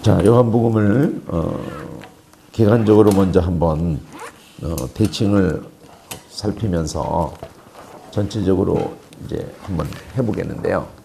자, 요한복음을 개관적으로 먼저 한번 대칭을 살피면서 전체적으로 이제 한번 해보겠는데요.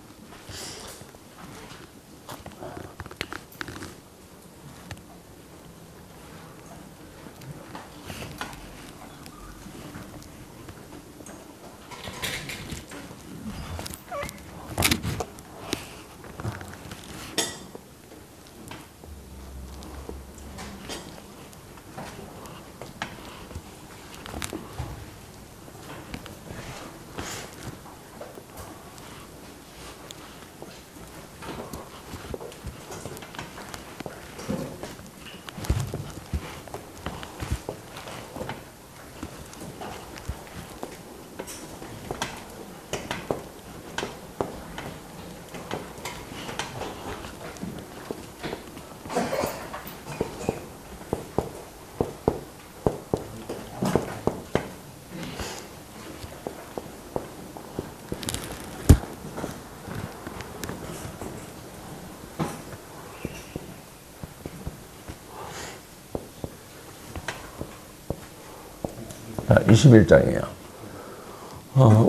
자, 21장이에요.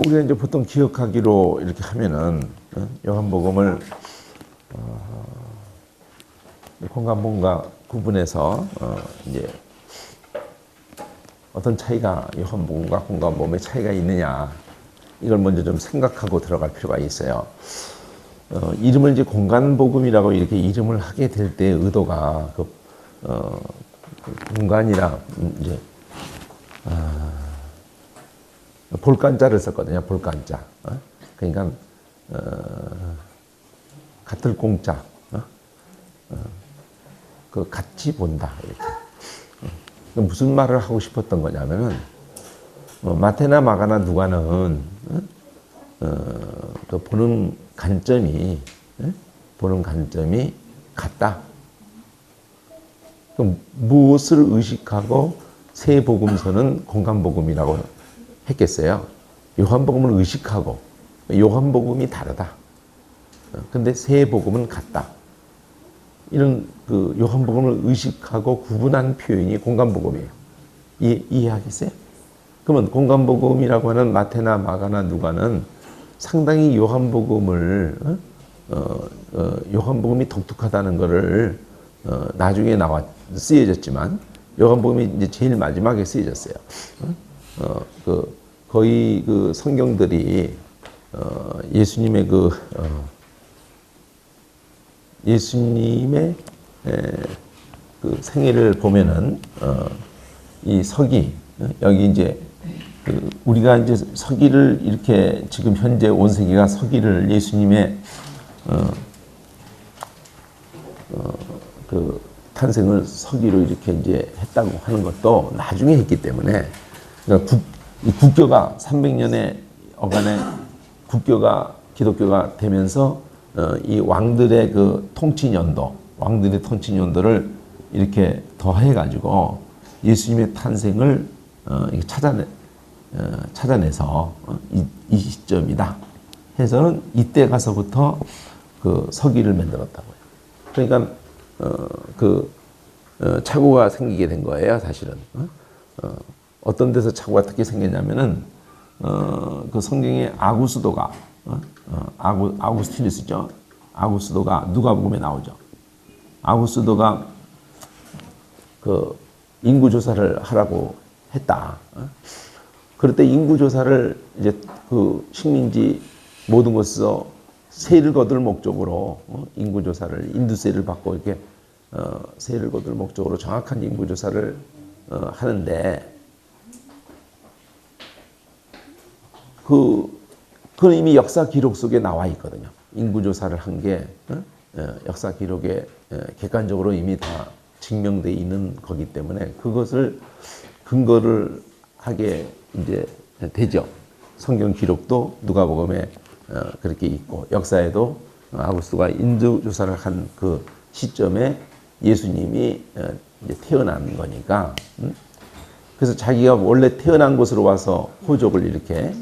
우리가 이제 보통 기억하기로 이렇게 하면은, 요한복음을, 공간본과 구분해서, 이제, 어떤 차이가, 요한복음과 공간본의 차이가 있느냐, 이걸 먼저 좀 생각하고 들어갈 필요가 있어요. 이름을 이제 공간복음이라고 이렇게 이름을 하게 될 때의 의도가, 공간이라, 이제, 볼간자를 썼거든요. 볼간자. 그러니까 같을 공자. 그 같이 본다. 이렇게. 무슨 말을 하고 싶었던 거냐면은 마태나 마가나 누가는 그 보는 관점이 같다. 그럼 무엇을 의식하고 세 복음서는 공간복음이라고 했겠어요. 요한복음을 의식하고 요한복음이 다르다. 근데 세 복음은 같다. 이런 그 요한복음을 의식하고 구분한 표현이 공간복음이에요. 이해하겠어요? 그러면 공간복음이라고 하는 마태나 마가나 누가는 상당히 요한복음을 요한복음이 독특하다는 것을 나중에 쓰여졌지만 요한복음이 이제 제일 마지막에 쓰여졌어요. 거의 그 성경들이 예수님의 예수님의 그 생애를 보면은 이 서기 여기 이제 우리가 이제 서기를 이렇게 지금 현재 온 세계가 서기를 예수님의 그 탄생을 서기로 이렇게 이제 했다고 하는 것도 나중에 했기 때문에 그러니까 국교가 300년의 어간의 국교가 기독교가 되면서 이 왕들의 그 왕들의 통치 연도를 이렇게 더해 가지고 예수님의 탄생을 찾아내서 이 시점이다 해서는 이때 가서부터 그 서기를 만들었다고요. 그러니까 착오가 생기게 된 거예요, 사실은. 어떤 데서 착오가 어떻게 생겼냐면은, 그 성경에 아구스도가, 아구스티누스죠. 아구스도가 누가복음에 나오죠. 아구스도가 그 인구조사를 하라고 했다. 그럴 때 인구조사를 이제 그 식민지 모든 곳에서 세를 거둘 목적으로 인구조사를 인두세를 받고 이렇게 세를 거둘 목적으로 정확한 인구조사를 하는데 그건 이미 역사 기록 속에 나와 있거든요. 인구조사를 한 게 역사 기록에 객관적으로 이미 다 증명되어 있는 거기 때문에 그것을 근거를 하게 이제 되죠. 성경 기록도 누가복음에 그렇게 있고 역사에도 아구스도가 인구조사를 한 그 시점에 예수님이 이제 태어난 거니까 그래서 자기가 원래 태어난 곳으로 와서 호적을 이렇게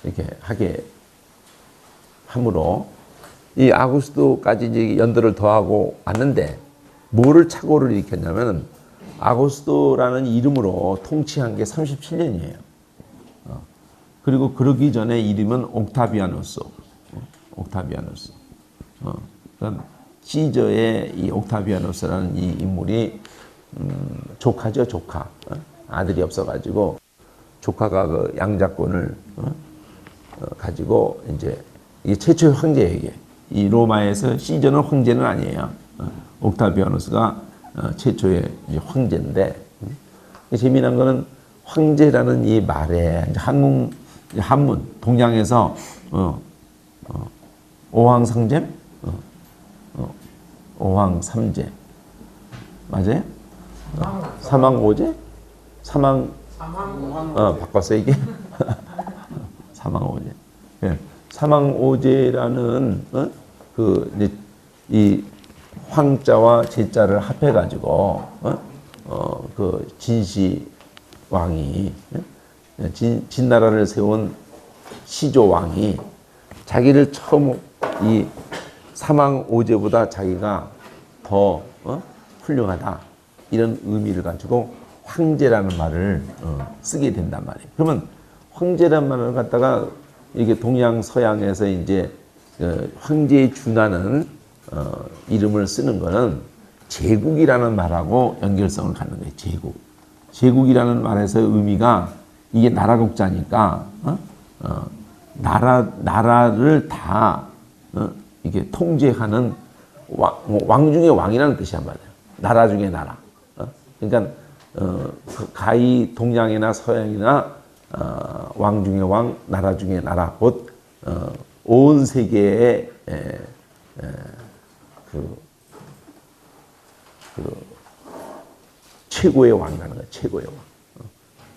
이렇게 하게 함으로 이 아구스도까지 이제 연도를 더하고 왔는데 뭐를 착오를 일으켰냐면 아구스도라는 이름으로 통치한 게 37년이에요. 그리고 그러기 전에 이름은 옥타비아누스. 옥타비아누스. 그러니까 시저의 이 옥타비아누스라는 이 인물이 조카죠, 조카. 아들이 없어가지고 조카가 그 양자권을 가지고 이제 이게 최초의 황제에게 이 로마에서 시저는 황제는 아니에요. 옥타비아누스가 최초의 황제인데 재미난 거는 황제라는 이 말에 한문 동양에서 오황상제, 오황삼제 맞아요? 사망오제, 바꿨어 이게 사망오제. 예. 사망오제라는 이 황자와 제자를 합해가지고 그 진시 왕이 진나라를 세운 시조 왕이 자기를 처음 이 사망오제보다 자기가 더 훌륭하다 이런 의미를 가지고 황제라는 말을 쓰게 된단 말이에요. 그러면 황제라는 말을 갖다가 이게 동양 서양에서 이제 황제에 준하는 이름을 쓰는 거는 제국이라는 말하고 연결성을 갖는 거예요. 제국. 제국이라는 말에서의 의미가 이게 나라국자니까 나라를 다 이게 통제하는 왕 중의 왕이라는 뜻이란 말이에요. 나라 중의 나라. 그러니까 가히 동양이나 서양이나 왕 중의 왕, 나라 중의 나라, 곧 온 세계의 최고의 왕이라는 거예요. 최고의 왕.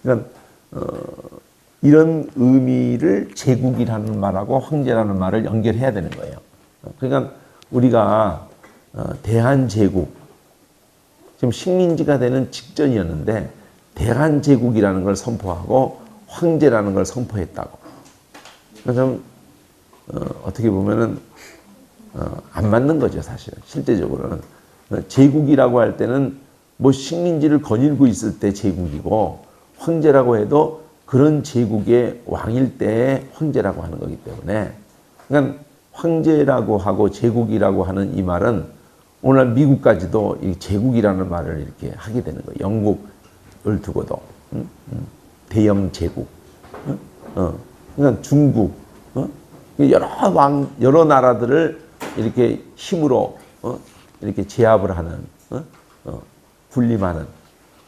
그러니까 이런 의미를 제국이라는 말하고 황제라는 말을 연결해야 되는 거예요. 그러니까 우리가 대한제국, 지금 식민지가 되는 직전이었는데 대한제국이라는 걸 선포하고 황제라는 걸 선포했다고. 그래서 어떻게 보면은 안 맞는 거죠, 사실은. 실제적으로는 제국이라고 할 때는 뭐 식민지를 거닐고 있을 때 제국이고 황제라고 해도 그런 제국의 왕일 때의 황제라고 하는 거기 때문에, 그러니까 황제라고 하고 제국이라고 하는 이 말은 오늘날 미국까지도 이 제국이라는 말을 이렇게 하게 되는 거예요. 영국을 두고도 대영 제국, 그러니까 중국, 여러 나라들을 이렇게 힘으로 이렇게 제압을 하는, 군림하는,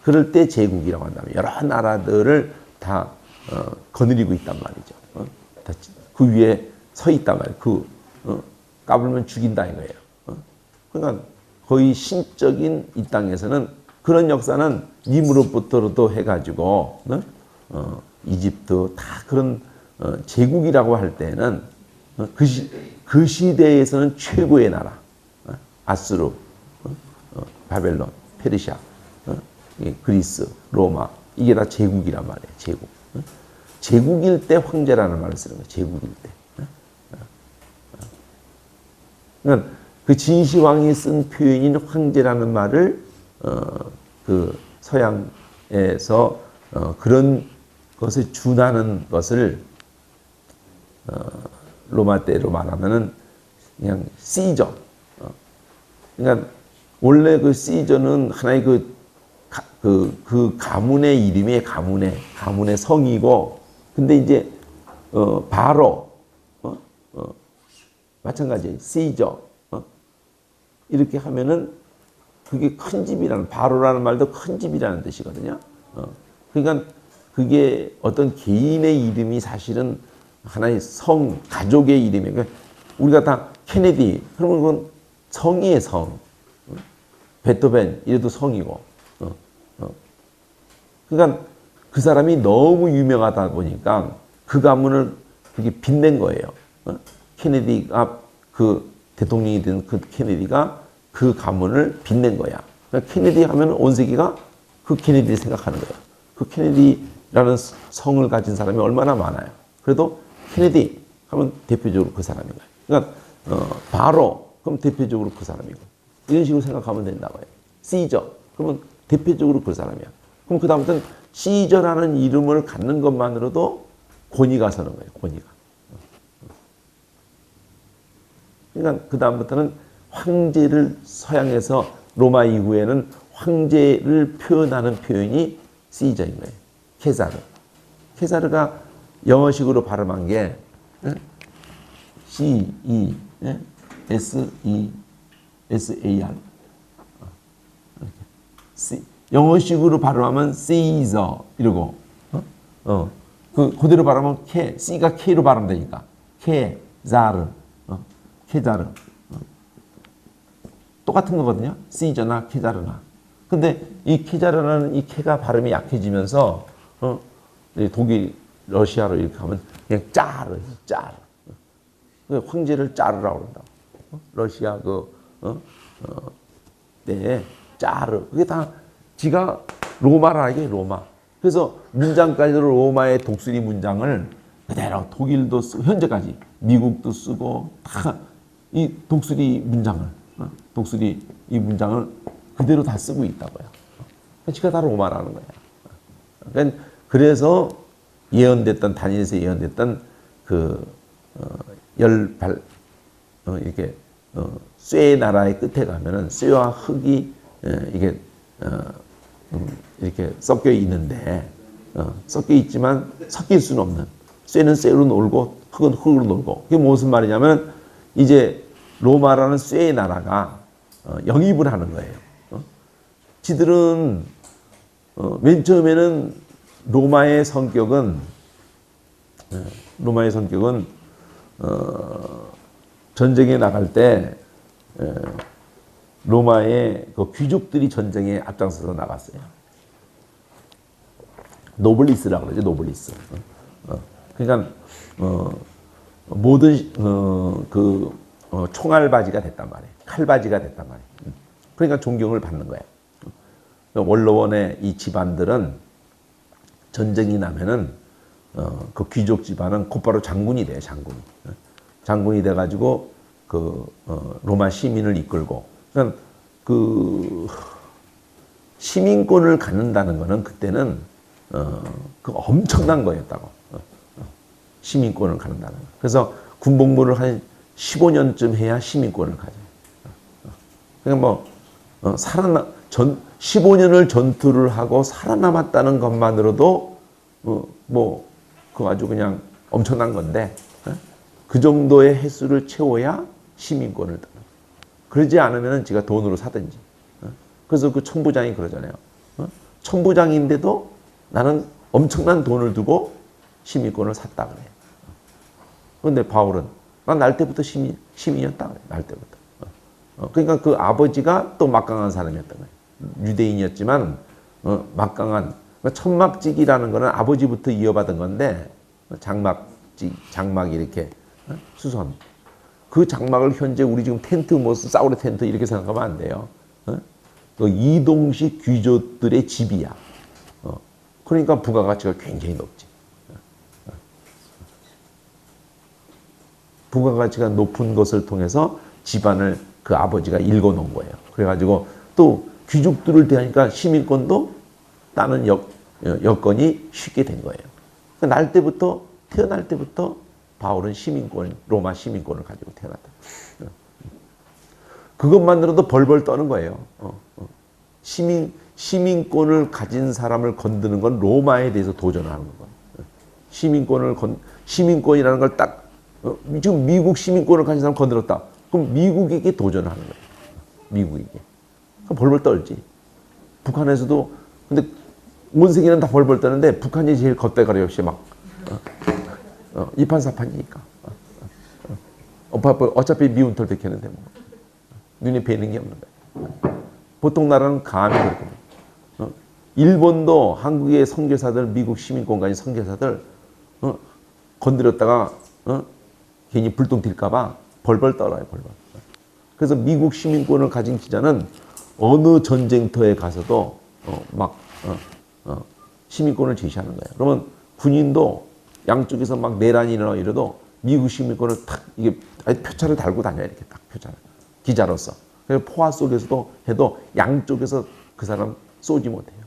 그럴 때 제국이라고 한다면 여러 나라들을 다 거느리고 있단 말이죠. 그 위에 서 있단 말이에요. 까불면 죽인다 이거예요. 그러니까 거의 신적인 이 땅에서는 그런 역사는 니무롯부터도 해가지고 이집트 다 그런 제국이라고 할 때는 그 시대에서는 최고의 나라, 아수르, 바벨론, 페르시아, 그리스, 로마, 이게 다 제국이란 말이에요. 제국. 제국일 때 황제라는 말을 쓰는 거예요. 제국일 때. 그러니까 그 진시황이 쓴 표현인 황제라는 말을 그 서양에서 그런 것에 준하는 것을 로마 때로 말하면은 그냥 시저. 그러니까 원래 그 시저는 하나의 그 가문의 이름이 가문의 성이고, 근데 이제 바로 마찬가지 시저 이렇게 하면은 그게 큰 집이라는, 바로라는 말도 큰 집이라는 뜻이거든요. 그러니까 그게 어떤 개인의 이름이 사실은 하나의 성, 가족의 이름이에요. 그러니까 우리가 다 케네디, 그러면 그건 성이에요, 성. 베토벤, 이래도 성이고. 그러니까 그 사람이 너무 유명하다 보니까 그 가문을 그게 빛낸 거예요. 케네디가 그 대통령이 된 그 케네디가 그 가문을 빛낸 거야. 그러니까 케네디 하면 온 세계가 그 케네디를 생각하는 거예요. 그 케네디라는 성을 가진 사람이 얼마나 많아요. 그래도 케네디 하면 대표적으로 그 사람인 거예요. 그러니까 바로 그럼 대표적으로 그 사람이고 이런 식으로 생각하면 된다고요. 시저 그러면 대표적으로 그 사람이야. 그럼 그 다음부터는 시저라는 이름을 갖는 것만으로도 권위가 서는 거예요. 권위가. 그러니까 그 다음부터는 황제를 서양에서 로마 이후에는 황제를 표현하는 표현이 시저인 거예요. 케사르. 케사르가 영어식으로 발음한 게 C-E-S-E-S-A-R 영어식으로 발음하면 Caesar 이러고 그대로 발음하면 C가 K로 발음되니까 케자르 케자르 똑같은 거거든요. Caesar나 케자르나. 근데 이 케자르라는 이 케가 발음이 약해지면서 독일 러시아로 이렇게 하면 그냥 짜르 황제를 짜르라고 그런다. 러시아 네 짜르 그게 다 지가 로마라 이게 로마. 그래서 문장까지도 로마의 독수리 문장을 그대로 독일도 쓰고 현재까지 미국도 쓰고 다 이 독수리 문장을 독수리 이 문장을 그대로 다 쓰고 있다고요. 지가 다 로마라는 거야. 그래서 예언됐던 다니엘에서 예언됐던 이렇게 쇠의 나라의 끝에 가면은 쇠와 흙이 이게 이렇게 섞여 있는데 섞여 있지만 섞일 수는 없는 쇠는 쇠로 놀고 흙은 흙으로 놀고 그게 무슨 말이냐면 이제 로마라는 쇠의 나라가 영입을 하는 거예요. 지들은 맨 처음에는 로마의 성격은 전쟁에 나갈 때 로마의 그 귀족들이 전쟁에 앞장서서 나갔어요. 노블리스라고 그러죠. 노블리스. 그러니까 모든 총알바지가 됐단 말이에요. 칼바지가 됐단 말이에요. 그러니까 존경을 받는 거예요. 원로원의 이 집안들은 전쟁이 나면은 그 귀족 집안은 곧바로 장군이 돼요. 장군이 돼가지고 로마 시민을 이끌고 그러니까 시민권을 갖는다는 거는 그때는 그 엄청난 거였다고. 시민권을 갖는다는 거. 그래서 군복무를 한 15년쯤 해야 시민권을 가져요. 그러니까 15년을 전투를 하고 살아남았다는 것만으로도 그거 아주 그냥 엄청난 건데 그 정도의 횟수를 채워야 시민권을 따는. 그러지 않으면 지가 돈으로 사든지. 그래서 그 천부장이 그러잖아요. 천부장인데도 나는 엄청난 돈을 두고 시민권을 샀다 그래요. 그런데 바울은 난 날 때부터 시민이었다 그래요. 날 때부터. 그러니까 그 아버지가 또 막강한 사람이었던 거예요. 유대인이었지만 막강한 천막직이라는 거는 아버지부터 이어받은 건데 장막 이렇게 수선 그 장막을 현재 우리 지금 텐트 사우르 텐트 이렇게 생각하면 안 돼요. 이동식 귀족들의 집이야. 그러니까 부가가치가 굉장히 높지. 부가가치가 높은 것을 통해서 집안을 그 아버지가 읽어놓은 거예요. 그래가지고 또 귀족들을 대하니까 시민권도 따는 여건이 쉽게 된 거예요. 그러니까 태어날 때부터 바울은 로마 시민권을 가지고 태어났다. 그것만으로도 벌벌 떠는 거예요. 시민권을 가진 사람을 건드는 건 로마에 대해서 도전을 하는 거예요. 시민권이라는 걸 딱 지금 미국 시민권을 가진 사람 건드렸다. 그럼 미국에게 도전을 하는 거예요. 미국에게. 그럼 벌벌 떨지. 북한에서도 근데 온 세계는 다 벌벌 떠는데 북한이 제일 겉대가리 없이 막 이판사판이니까. 어차피 미운 털 벗겼는데 뭐 눈에 뵈는 게 없는 거예요. 보통 나라는 감히 그렇게. 일본도 한국의 선교사들, 미국 시민권 가진 선교사들 건드렸다가 괜히 불똥 튈까봐 벌벌 떨어요. 벌벌. 그래서 미국 시민권을 가진 기자는 어느 전쟁터에 가서도 시민권을 제시하는 거예요. 그러면 군인도 양쪽에서 막 내란이 일어나 이래도 미국 시민권을 탁 이게 표차를 달고 다녀 이렇게 딱 표차를 기자로서. 그래서 포화 속에서도 해도 양쪽에서 그 사람 쏘지 못해요.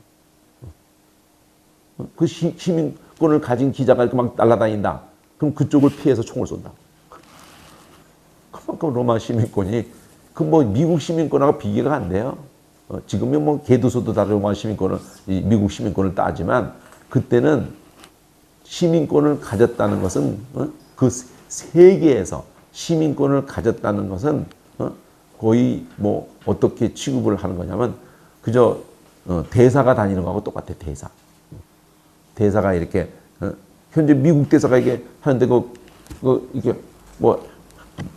그 시민권을 가진 기자가 이렇게 막 날아다닌다. 그럼 그쪽을 피해서 총을 쏜다. 그만큼 로마 시민권이 그 뭐 미국 시민권하고 비교가 안 돼요. 지금은 뭐 개도소도 다 로마 시민권을 미국 시민권을 따지만 그때는 시민권을 가졌다는 것은 그 세계에서 시민권을 가졌다는 것은 거의 뭐 어떻게 취급을 하는 거냐면 그저 대사가 다니는 거하고 똑같아. 대사가 이렇게 현재 미국 대사가 이게 하는데 이게 뭐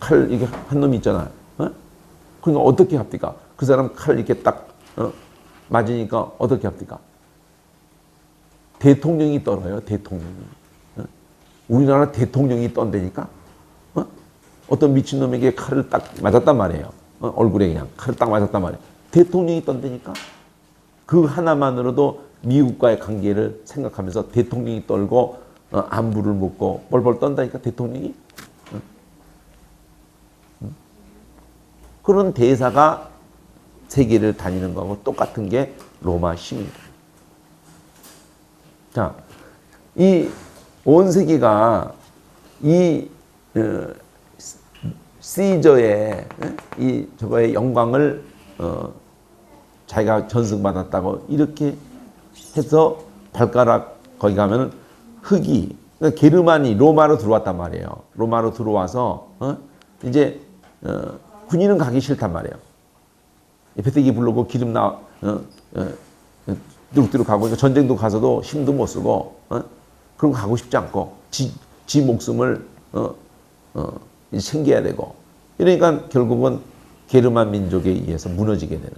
칼 이게 한 놈이 있잖아. 그러니까 어떻게 합니까? 그 사람 칼 이렇게 딱 맞으니까 어떻게 합니까? 대통령이 떨어요. 대통령이. 우리나라 대통령이 떤다니까? 어떤 미친놈에게 칼을 딱 맞았단 말이에요. 얼굴에 그냥 칼을 딱 맞았단 말이에요. 대통령이 떤다니까? 그 하나만으로도 미국과의 관계를 생각하면서 대통령이 떨고 안부를 묻고 벌벌 떤다니까 대통령이. 그런 대사가 세계를 다니는 거하고 똑같은 게 로마 시민권. 자, 이 온 세계가 이 시저의 이 저거의 영광을 자기가 전승받았다고 이렇게 해서 발가락 거기 가면은 흙이 그러니까 게르만이 로마로 들어왔단 말이에요. 로마로 들어와서 이제 군인은 가기 싫단 말이에요. 배때기 부르고 기름 뚜룩뚜룩 가고 전쟁도 가서도 힘도 못 쓰고 그런 거 가고 싶지 않고 지 목숨을 챙겨야 되고 이러니까 결국은 게르만 민족에 의해서 무너지게 되는.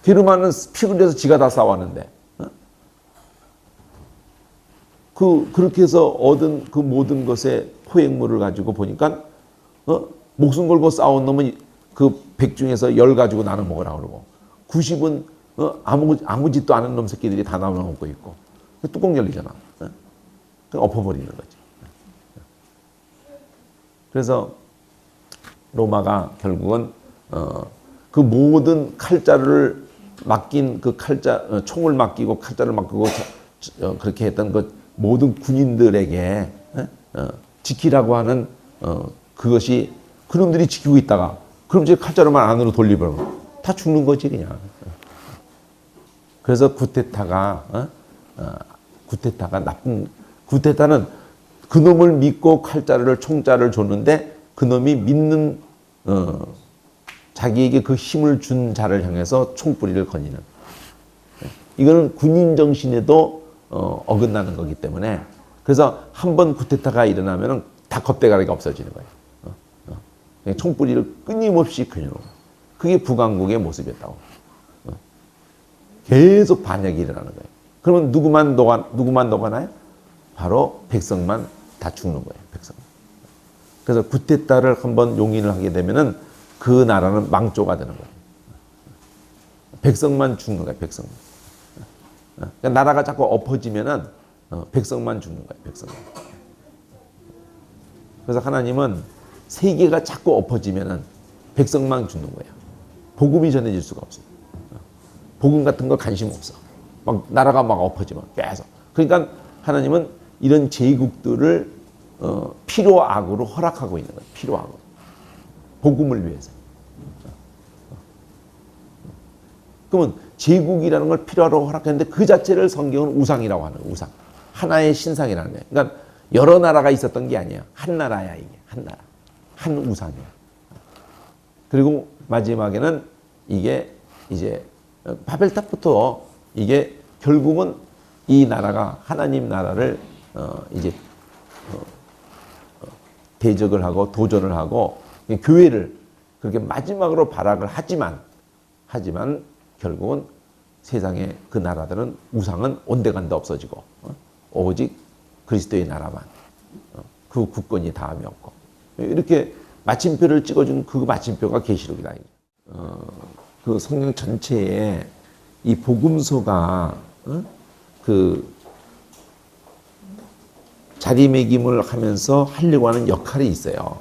게르만은 피 흘려서 지가 다 싸웠는데 그렇게 해서 얻은 그 모든 것의 포획물을 가지고 보니까 목숨 걸고 싸운 놈은 그 100 중에서 10 가지고 나눠 먹으라 그러고 90은 아무 짓도 않은 놈 새끼들이 다 나눠 먹고 있고 뚜껑 열리잖아. 엎어버리는 거지. 그래서 로마가 결국은 그 모든 칼자루를 맡긴 그 총을 맡기고 칼자루를 맡기고 그렇게 했던 그 모든 군인들에게 지키라고 하는 그것이 그놈들이 지키고 있다가 그럼 이제 칼자루만 안으로 돌리면 다 죽는 거지 그냥. 그래서 구테타가 나쁜 구테타는 그놈을 믿고 칼자루를 총자를 줬는데 그놈이 믿는 자기에게 그 힘을 준 자를 향해서 총뿌리를 거니는 이거는 군인 정신에도 어긋나는 거기 때문에 그래서 한번 구테타가 일어나면 다 겁대가리가 없어지는 거예요. 그냥 총뿌리를 끊임없이 그려놓은 그게 북왕국의 모습이었다고. 계속 반역이 일어나는 거예요. 그러면 누구만 녹아나요? 바로 백성만 다 죽는 거예요. 백성. 그래서 구테타를 한번 용인을 하게 되면은 그 나라는 망조가 되는 거예요. 백성만 죽는 거예요. 백성만. 그러니까 나라가 자꾸 엎어지면은 백성만 죽는 거예요. 백성만. 그래서 하나님은 세계가 자꾸 엎어지면은 백성만 죽는 거예요. 복음이 전해질 수가 없어요. 복음 같은 거 관심 없어. 막 나라가 막 엎어지면 계속. 그러니까 하나님은 이런 제국들을 필요악으로 허락하고 있는 거예요. 필요악으로. 복음을 위해서. 그러면 제국이라는 걸 필요로 허락했는데 그 자체를 성경은 우상이라고 하는 거예요. 우상. 하나의 신상이라는 거예요. 그러니까 여러 나라가 있었던 게 아니에요. 한 나라야 이게. 한 나라. 한 우상이야. 그리고 마지막에는 이게 이제 바벨탑부터 이게 결국은 이 나라가 하나님 나라를 이제 대적을 하고 도전을 하고 교회를 그렇게 마지막으로 발악을 하지만 결국은 세상의 그 나라들은 우상은 온데간데 없어지고 오직 그리스도의 나라만 그 국권이 다음이 없고 이렇게 마침표를 찍어준 그 마침표가 계시록이다. 그 성경 전체에 이 복음서가 자리매김을 하면서 하려고 하는 역할이 있어요.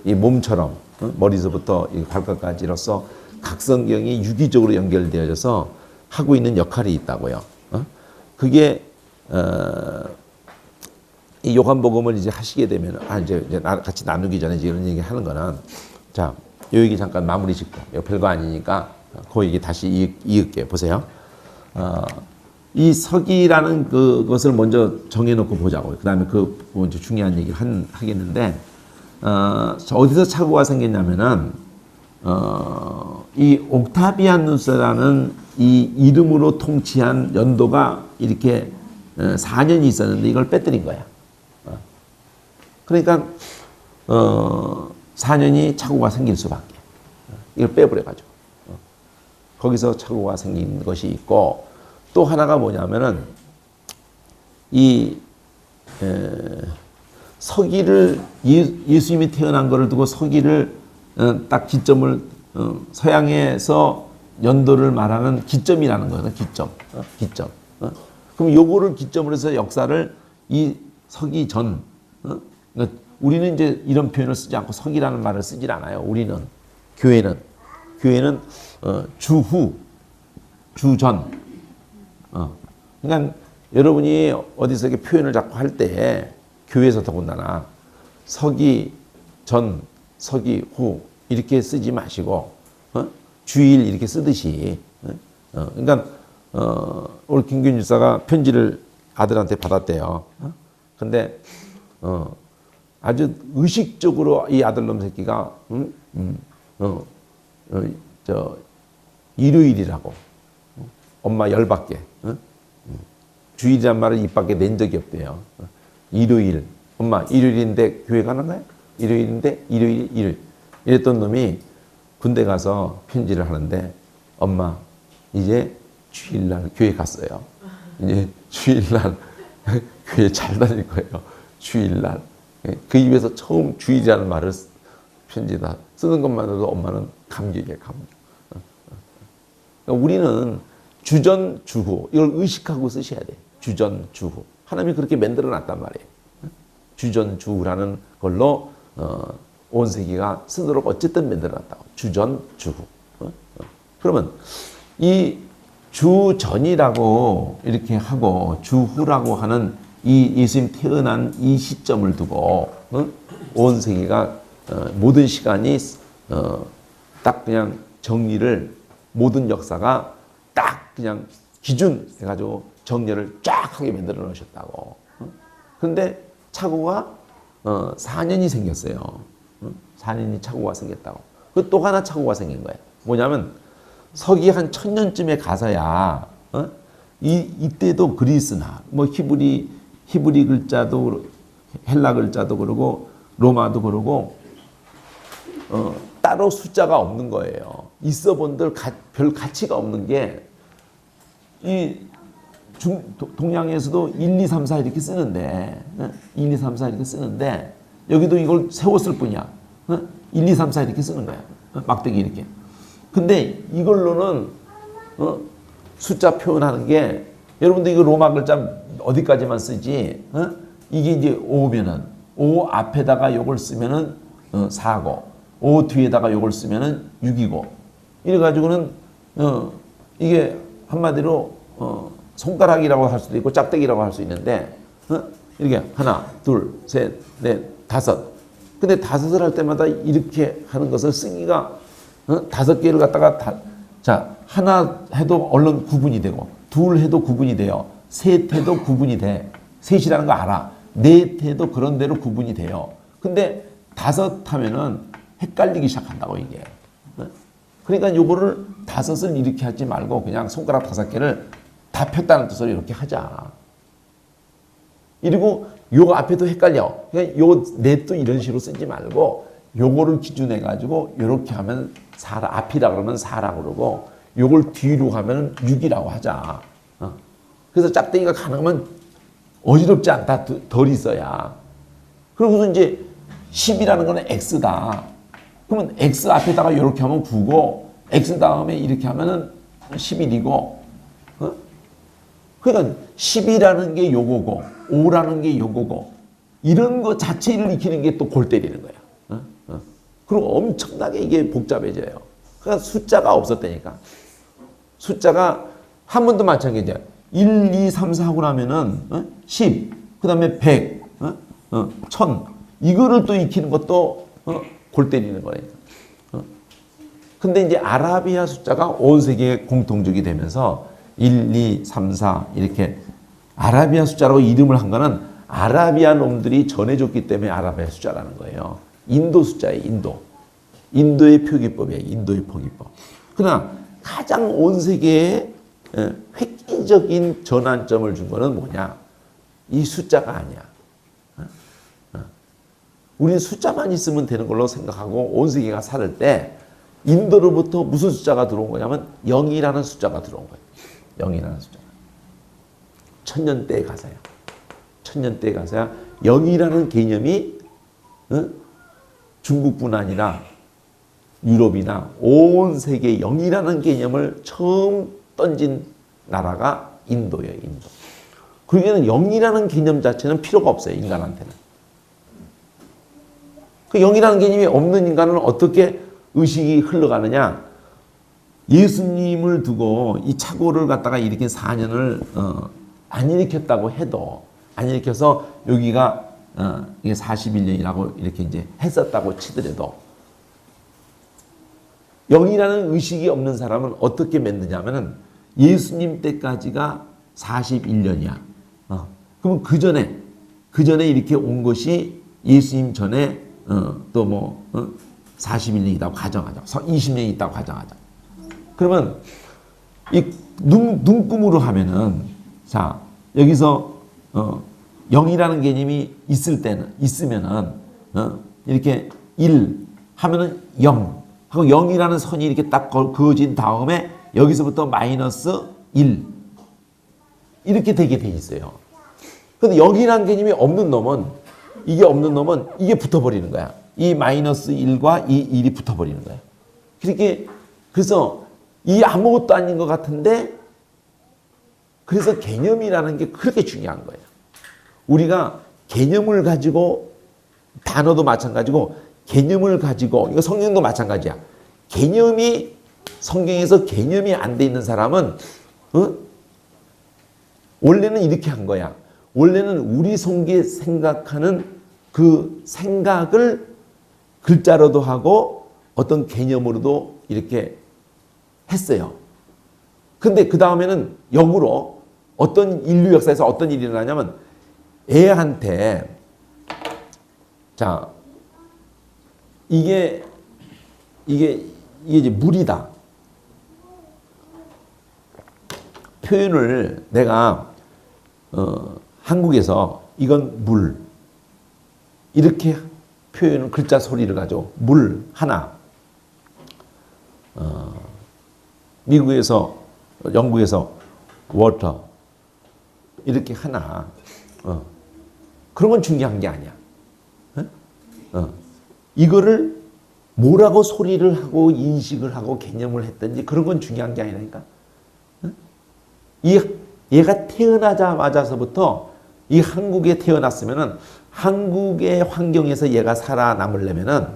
이 몸처럼 머리서부터 발끝까지로서 각성경이 유기적으로 연결되어져서 하고 있는 역할이 있다고요. 그게 이 요한복음을 이제 하시게 되면 이제 같이 나누기 전에 이런 얘기 하는 거는 자, 요 얘기 잠깐 마무리 짓고 이거 별거 아니니까 그 얘기 다시 이을게요. 보세요. 이 서기라는 그것을 먼저 정해놓고 보자고요. 그 다음에 그 먼저 중요한 얘기를 하겠는데 어디서 착오가 생겼냐면은 이 옥타비아누스라는 이 이름으로 통치한 연도가 이렇게 4년이 있었는데 이걸 빼뜨린 거야. 그러니까 4년이 착오가 생길 수밖에. 이걸 빼버려가지고 거기서 착오가 생긴 것이 있고 또 하나가 뭐냐면은 이 서기를 예수님이 태어난 것을 두고 서기를 딱 기점을 서양에서 연도를 말하는 기점이라는 거예요. 기점. 그럼 요거를 기점으로 해서 역사를 이 서기 전 그러니까 우리는 이제 이런 표현을 쓰지 않고 서기라는 말을 쓰질 않아요. 우리는 교회는 주후 주전 그러니까 여러분이 어디서 이렇게 표현을 자꾸 할 때 교회에서 더군다나 서기 전 서기 후 이렇게 쓰지 마시고 주일 이렇게 쓰듯이 그러니까 오늘 김균 집사가 편지를 아들한테 받았대요. 근데 아주 의식적으로 이 아들놈 새끼가 일요일이라고 엄마 열받게 주일이란 말을 입 밖에 낸 적이 없대요. 일요일 엄마 일요일인데 교회 가는 거야? 일요일인데 일요일 이랬던 놈이 군대 가서 편지를 하는데 엄마 이제 주일날 교회 갔어요. 이제 주일날 교회 잘 다닐 거예요. 주일날 그 입에서 처음 주일이라는 말을 편지다 쓰는 것만으로도 엄마는 감격이에요. 감격. 그러니까 우리는 주전 주후 이걸 의식하고 쓰셔야 돼. 주전 주후 하나님이 그렇게 만들어 놨단 말이에요. 주전 주후라는 걸로 온 세계가 쓰도록 어쨌든 만들어 놨다고. 주전 주후. 그러면 이 주전이라고 이렇게 하고 주후라고 하는 이 예수님 태어난 이 시점을 두고 온 세계가 모든 시간이 딱 그냥 정리를 모든 역사가 딱 그냥 기준 해가지고 정리를 쫙 하게 만들어 놓으셨다고. 그런데 착오가 4년이 생겼어요. 4년이 착오가 생겼다고. 그 또 하나 착오가 생긴 거예요. 뭐냐면 서기 한 1000년쯤에 가서야 이때도 그리스나 뭐 히브리 글자도 헬라 글자도 그러고 로마도 그러고 따로 숫자가 없는 거예요. 있어 본들 별 가치가 없는 게 이 동양에서도 1, 2, 3, 4 이렇게 쓰는데 1, 2, 3, 4 이렇게 쓰는데 여기도 이걸 세웠을 뿐이야. 1, 2, 3, 4 이렇게 쓰는 거야. 막대기 이렇게. 근데 이걸로는 숫자 표현하는 게 여러분들 이거 로마 글자 어디까지만 쓰지? 이게 이제 5면은 5 앞에다가 요걸 쓰면은 4고 5 뒤에다가 요걸 쓰면은 6이고 이래 가지고는 이게 한마디로 손가락이라고 할 수도 있고 짝대기라고 할 수 있는데 이렇게 하나, 둘, 셋, 넷, 다섯. 근데 다섯을 할 때마다 이렇게 하는 것을 쓰기가 5개를 갖다가 자 하나 해도 얼른 구분이 되고 둘 해도 구분이 돼요. 셋 해도 구분이 돼. 셋이라는 거 알아. 넷 해도 그런 대로 구분이 돼요. 근데 5 하면은 헷갈리기 시작한다고 이게. 그러니까 요거를 5을 이렇게 하지 말고 그냥 손가락 5개를 다 폈다는 뜻으로 이렇게 하자. 그리고 요 앞에도 헷갈려. 그러니까 요 넷도 이런 식으로 쓰지 말고 요거를 기준해 가지고 요렇게 하면 4라 앞이라 그러면 4라고 그러고 요걸 뒤로 하면 6이라고 하자. 그래서 짝대기가 가능하면 어지럽지 않다. 덜 있어야. 그러고서 이제 10이라는 거는 X다. 그러면 X 앞에다가 이렇게 하면 9고 X 다음에 이렇게 하면은 11이고 그러니까 10이라는 게 요거고 5라는 게 요거고 이런 거 자체를 익히는 게 또 골 때리는 거야. 그리고 엄청나게 이게 복잡해져요. 그러니까 숫자가 없었다니까. 숫자가 한 번도 마찬가지야. 1, 2, 3, 4 하고 나면은 10, 그 다음에 100, 1000 이거를 또 익히는 것도 골 때리는 거예요. 근데 이제 아라비아 숫자가 온 세계에 공통적이 되면서 1, 2, 3, 4 이렇게 아라비아 숫자라고 이름을 한 거는 아라비아 놈들이 전해줬기 때문에 아라비아 숫자라는 거예요. 인도 숫자예요. 인도의 표기법이에요. 인도의 표기법. 그러나 가장 온 세계에 획기적인 전환점을 준 거는 뭐냐? 이 숫자가 아니야. 우리는 숫자만 있으면 되는 걸로 생각하고 온 세계가 살 때 인도로부터 무슨 숫자가 들어온 거냐면 0이라는 숫자가 들어온 거예요. 0이라는 숫자. 천년대의 가사야. 천년대의 가사야. 0이라는 개념이 중국뿐 아니라 유럽이나 온 세계에 0이라는 개념을 처음 던진 나라가 인도예요. 인도. 그러기에는 0이라는 개념 자체는 필요가 없어요. 인간한테는. 그 0이라는 개념이 없는 인간은 어떻게 의식이 흘러가느냐. 예수님을 두고 이 착오를 갖다가 일으킨 4년을 안 일으켰다고 해도 안 일으켜서 여기가 이게 41년이라고 이렇게 이제 했었다고 치더라도 0이라는 의식이 없는 사람은 어떻게 만드냐면은 예수님 때까지가 41년이야. 그러면 그 전에 이렇게 온 것이 예수님 전에 또 뭐 41년이라고 가정하자. 20년이 있다고 가정하자. 그러면 이 눈금으로 하면은 자 여기서 0이라는 개념이 있으면은 이렇게 1 하면은 0 하고 0이라는 선이 이렇게 딱 그어진 다음에 여기서부터 마이너스 1 이렇게 되게 돼 있어요. 근데 0이라는 개념이 없는 놈은 이게 붙어버리는 거야. 이 마이너스 1과 이 1이 붙어버리는 거야. 그래서 이 아무것도 아닌 것 같은데 그래서 개념이라는 게 그렇게 중요한 거예요. 우리가 개념을 가지고 단어도 마찬가지고 개념을 가지고 이거 성경도 마찬가지야. 성경에서 개념이 안 돼 있는 사람은 원래는 이렇게 한 거야. 원래는 우리 속에 생각하는 그 생각을 글자로도 하고 어떤 개념으로도 이렇게 했어요. 근데 그 다음에는 역으로 어떤 인류 역사에서 어떤 일이 일어나냐면 애한테 자 이게 이제 물이다. 표현을 내가 한국에서 이건 물 이렇게 표현을 글자 소리를 가지고 물 하나 미국에서 영국에서 water 이렇게 하나 그런 건 중요한 게 아니야. 이거를 뭐라고 소리를 하고 인식을 하고 개념을 했든지 그런 건 중요한 게 아니라니까. 얘가 태어나자마자서부터 이 한국에 태어났으면은 한국의 환경에서 얘가 살아남으려면은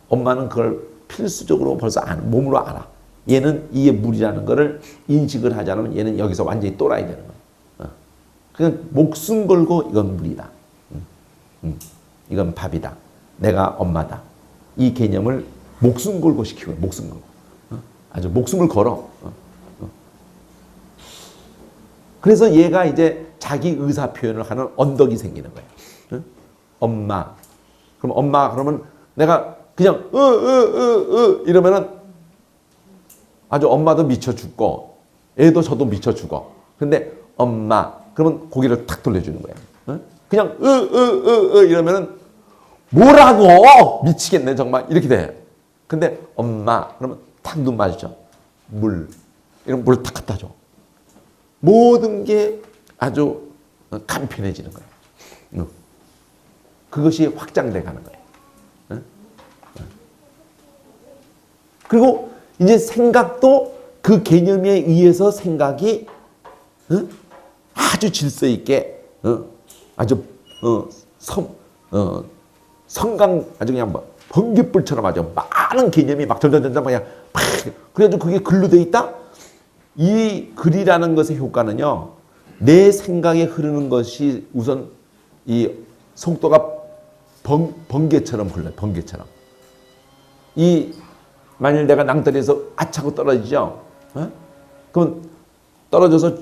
엄마는 그걸 필수적으로 벌써 몸으로 알아. 얘는 이게 물이라는 거를 인식을 하지 않으면 얘는 여기서 완전히 또라이 되는 거야. 그냥 목숨 걸고 이건 물이다. 이건 밥이다. 내가 엄마다. 이 개념을 목숨 걸고 시키고 목숨 걸고. 아주 목숨을 걸어. 그래서 얘가 이제 자기 의사 표현을 하는 언덕이 생기는 거예요. 엄마. 그럼 엄마 그러면 내가 그냥 이러면은 아주 엄마도 미쳐 죽고 애도 저도 미쳐 죽어. 근데 엄마 그러면 고개를 탁 돌려주는 거야. 그냥 이러면은 뭐라고 미치겠네 정말 이렇게 돼. 근데 엄마 그러면 탁 눈 마주쳐. 물 이러면 물 탁 갖다 줘. 모든 게 아주 간편해지는 거예요. 그것이 확장돼 가는 거예요. 그리고 이제 생각도 그 개념에 의해서 생각이 아주 질서 있게 아주 성강 아주 그냥 뭐 번갯불처럼 아주 많은 개념이 막 덜덜덜 그냥 팍 그래도 그게 글로 돼 있다. 이 글이라는 것의 효과는요, 내 생각에 흐르는 것이 우선 이 속도가 번개처럼 흘러요. 번개처럼. 이 만일 내가 낭떠러지에서 아차고 떨어지죠. 그럼 떨어져서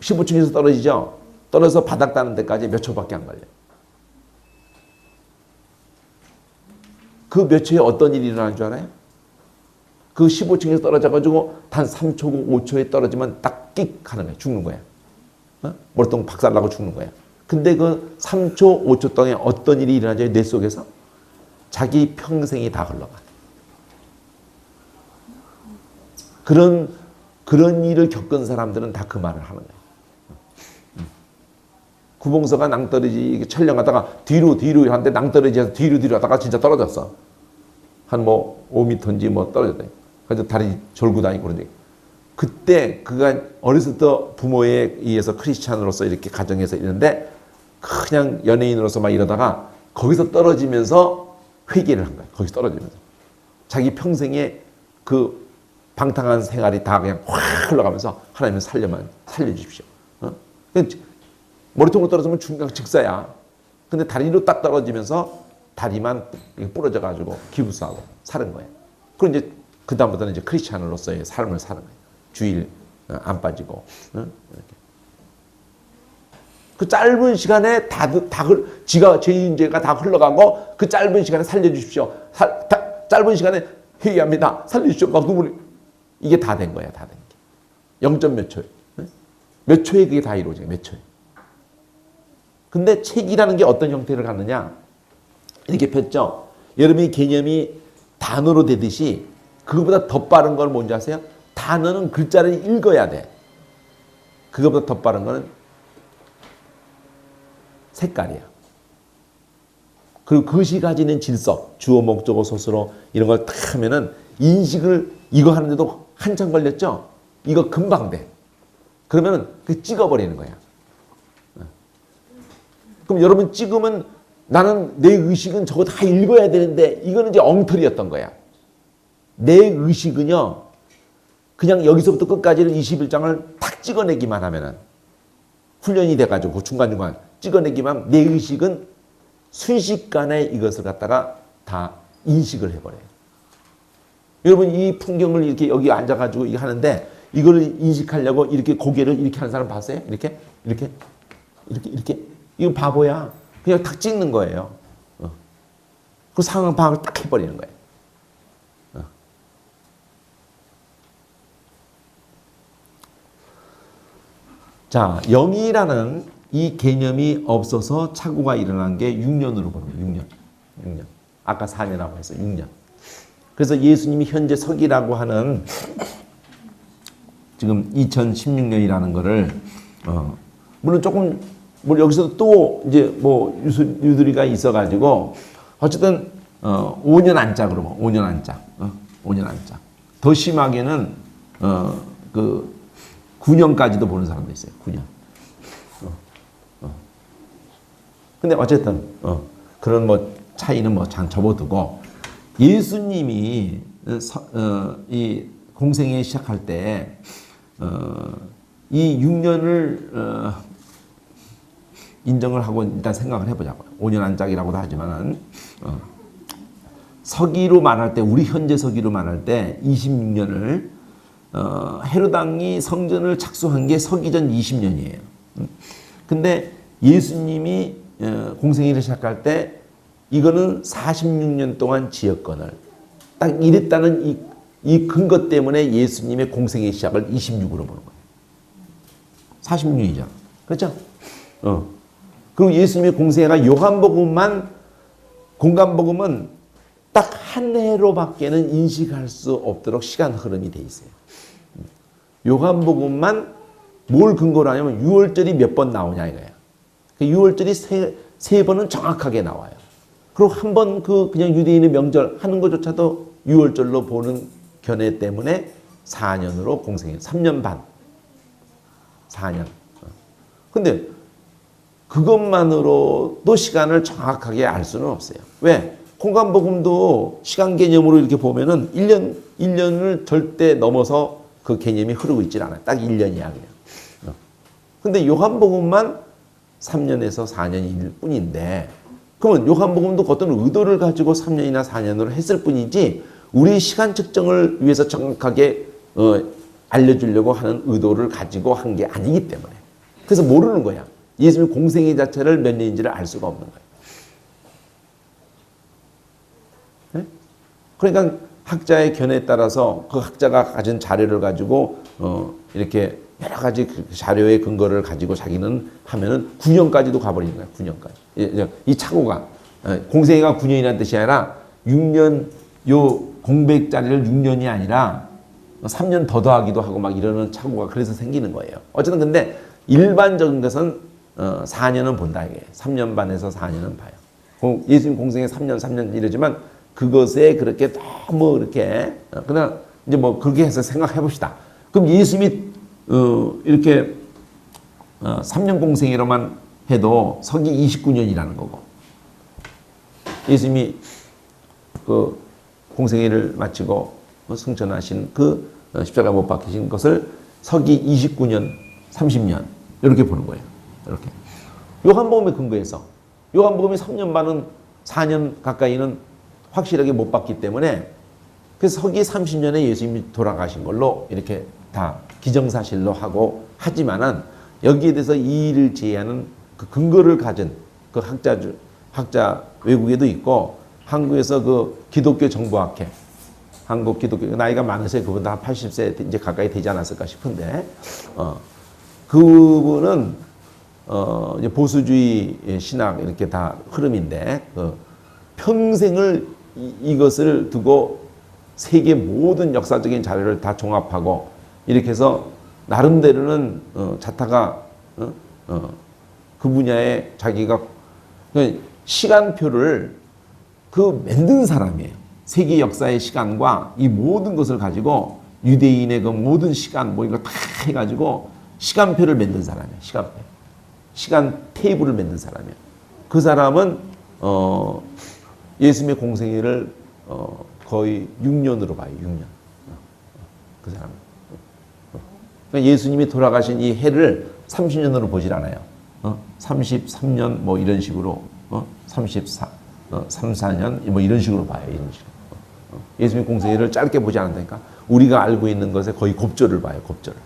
15층에서 떨어지죠. 떨어져서 바닥 닿는 데까지 몇 초밖에 안 걸려요. 그 몇 초에 어떤 일이 일어나는 줄 알아요? 그 15층에서 떨어져가지고 단 3초, 5초에 떨어지면 딱 끽 하는 거야. 죽는 거야. 머리통 박살나고 죽는 거야. 근데 그 3초, 5초 동안에 어떤 일이 일어나죠? 뇌 속에서? 자기 평생이 다 흘러가. 그런 일을 겪은 사람들은 다 그 말을 하는 거야. 구봉서가 낭떠러지 촬영하다가 뒤로 하는데 낭떠러지에서 뒤로 하다가 진짜 떨어졌어. 한 뭐 5m인지 뭐 떨어졌대. 그래서 다리 졸고 다니고 그러지. 그때 그가 어렸을 때 부모에 의해서 크리스찬으로서 이렇게 가정에서 있는데 그냥 연예인으로서 막 이러다가 거기서 떨어지면서 회개를 한 거야. 거기서 떨어지면서. 자기 평생에 그 방탕한 생활이 다 그냥 확 흘러가면서 하나님은 살려주십시오. 머리통으로 떨어지면 중간 직사야. 근데 다리로 딱 떨어지면서 다리만 부러져가지고 기부스하고 사는 거예요. 그럼 이제 그다음부터는 이제 크리스찬으로서의 삶을 사는 거예요. 주일 안 빠지고. 이렇게. 그 짧은 시간에 지가 죄인죄가 다 흘러가고 그 짧은 시간에 살려주십시오. 짧은 시간에 회개합니다. 살려주십시오. 막 눈물이 이게 다 된 거야. 다 된 게. 0. 몇 초에. 몇 초에 그게 다 이루어져요. 몇 초에. 근데 책이라는 게 어떤 형태를 갖느냐? 이렇게 폈죠. 여러분이 개념이 단어로 되듯이 그거보다 더 빠른 걸 뭔지 아세요? 단어는 글자를 읽어야 돼. 그거보다 더 빠른 거는 색깔이야. 그리고 그것이 가지는 질서, 주어, 목적어, 소수로 이런 걸 딱 하면은 인식을 이거 하는데도 한참 걸렸죠? 이거 금방 돼. 그러면은 그 찍어버리는 거야. 그럼 여러분 찍으면 나는 내 의식은 저거 다 읽어야 되는데 이거는 이제 엉터리였던 거야. 내 의식은요, 그냥 여기서부터 끝까지를 21장을 탁 찍어내기만 하면은 훈련이 돼가지고 중간중간 찍어내기만 내 의식은 순식간에 이것을 갖다가 다 인식을 해버려요. 여러분 이 풍경을 이렇게 여기 앉아가지고 이거 하는데 이걸 인식하려고 이렇게 고개를 이렇게 하는 사람 봤어요? 이렇게? 이거 바보야. 그냥 탁 찍는 거예요. 그 상황 파악을 딱 해버리는 거예요. 자, 영이라는 이 개념이 없어서 착오가 일어난 게 6년으로 봅니다. 6년. 아까 4년이라고 해서 6년. 그래서 예수님이 현재 서기라고 하는 지금 2016년이라는 거를 물론 조금 뭐 여기서 또 이제 뭐 유두리가 있어가지고 어쨌든 5년 안짝으로 뭐 5년 안짝, 5년 안짝. 더 심하게는 그 9년까지도 보는 사람도 있어요. 9년. 근데 어쨌든 그런 뭐 차이는 뭐 장 접어두고 예수님이 이 공생애 시작할 때 이 6년을 인정을 하고 일단 생각을 해보자고요. 5년 안짝이라고도 하지만은 서기로 말할 때 우리 현재 서기로 말할 때 26년을 헤롯 왕이 성전을 착수한 게 서기전 20년이에요. 근데 예수님이 공생애를 시작할 때 이거는 46년 동안 지역권을 딱 이랬다는 이 근거 때문에 예수님의 공생애 시작을 26으로 보는 거예요. 46년이잖아. 그렇죠? 그리고 예수님의 공생애가 요한복음은 딱 한 해로밖에는 인식할 수 없도록 시간 흐름이 돼 있어요. 요한복음만 뭘 근거로 하냐면 6월절이 몇 번 나오냐 이거예요. 6월절이 세 번은 정확하게 나와요. 그리고 한 번 그냥 유대인의 명절 하는 것조차도 6월절로 보는 견해 때문에 4년으로 공생애, 3년 반. 4년. 근데 그것만으로도 시간을 정확하게 알 수는 없어요. 왜? 공간복음도 시간 개념으로 이렇게 보면은 1년을 절대 넘어서 그 개념이 흐르고 있질 않아요. 딱 1년이야, 그냥. 근데 요한복음만 3년에서 4년일 뿐인데, 그러면 요한복음도 어떤 의도를 가지고 3년이나 4년으로 했을 뿐이지, 우리 시간 측정을 위해서 정확하게 알려주려고 하는 의도를 가지고 한 게 아니기 때문에. 그래서 모르는 거야. 예수님 공생애 자체를 몇 년인지를 알 수가 없는 거예요. 네? 그러니까 학자의 견해에 따라서 그 학자가 가진 자료를 가지고 이렇게 여러 가지 그 자료의 근거를 가지고 자기는 하면은 9년까지도 가버리는 거야. 9년까지. 이 착오가 공생애가 9년이라는 뜻이 아니라 6년 요 공백자리를 6년이 아니라 3년 더 더하기도 하고 막 이러는 착오가 그래서 생기는 거예요. 어쨌든 근데 일반적인 것은 4년은 본다 이게. 3년 반에서 4년은 봐요. 예수님 공생애 3년 이러지만 그것에 그렇게 너무 이렇게 그냥 이제 뭐 그렇게 해서 생각해 봅시다. 그럼 예수님이 이렇게 3년 공생애로만 해도 서기 29년이라는 거고, 예수님이 그 공생애를 마치고 승천하신 그 십자가 못 박히신 것을 서기 29년, 30년 이렇게 보는 거예요. 이렇게. 요한복음에 근거해서 요한복음이 3년 반은 4년 가까이는 확실하게 못 봤기 때문에 그래서 서기 30년에 예수님이 돌아가신 걸로 이렇게 다 기정사실로 하고 하지만은 여기에 대해서 이 일을 제의하는 그 근거를 가진 그 학자 외국에도 있고 한국에서 그 기독교 정보학회 한국 기독교 나이가 많으세요. 그분도 한 80세 이제 가까이 되지 않았을까 싶은데 그분은 이제 보수주의 신학 이렇게 다 흐름인데 평생을 이것을 두고 세계 모든 역사적인 자료를 다 종합하고 이렇게 해서 나름대로는 자타가 그 분야에 자기가 시간표를 만든 사람이에요. 세계 역사의 시간과 이 모든 것을 가지고 유대인의 그 모든 시간 뭐 이거 다 해가지고 시간표를 만든 사람이에요. 시간표. 시간 테이블을 만든 사람이에요. 그 사람은 예수님의 공생애를 거의 6년으로 봐요. 6년. 그 사람. 그러니까 예수님이 돌아가신 이 해를 30년으로 보질 않아요. 33년 뭐 이런 식으로 34년 뭐 이런 식으로 봐요. 이런 식으로. 예수님의 공생애를 짧게 보지 않는다니까. 우리가 알고 있는 것에 거의 곱절을 봐요. 곱절을.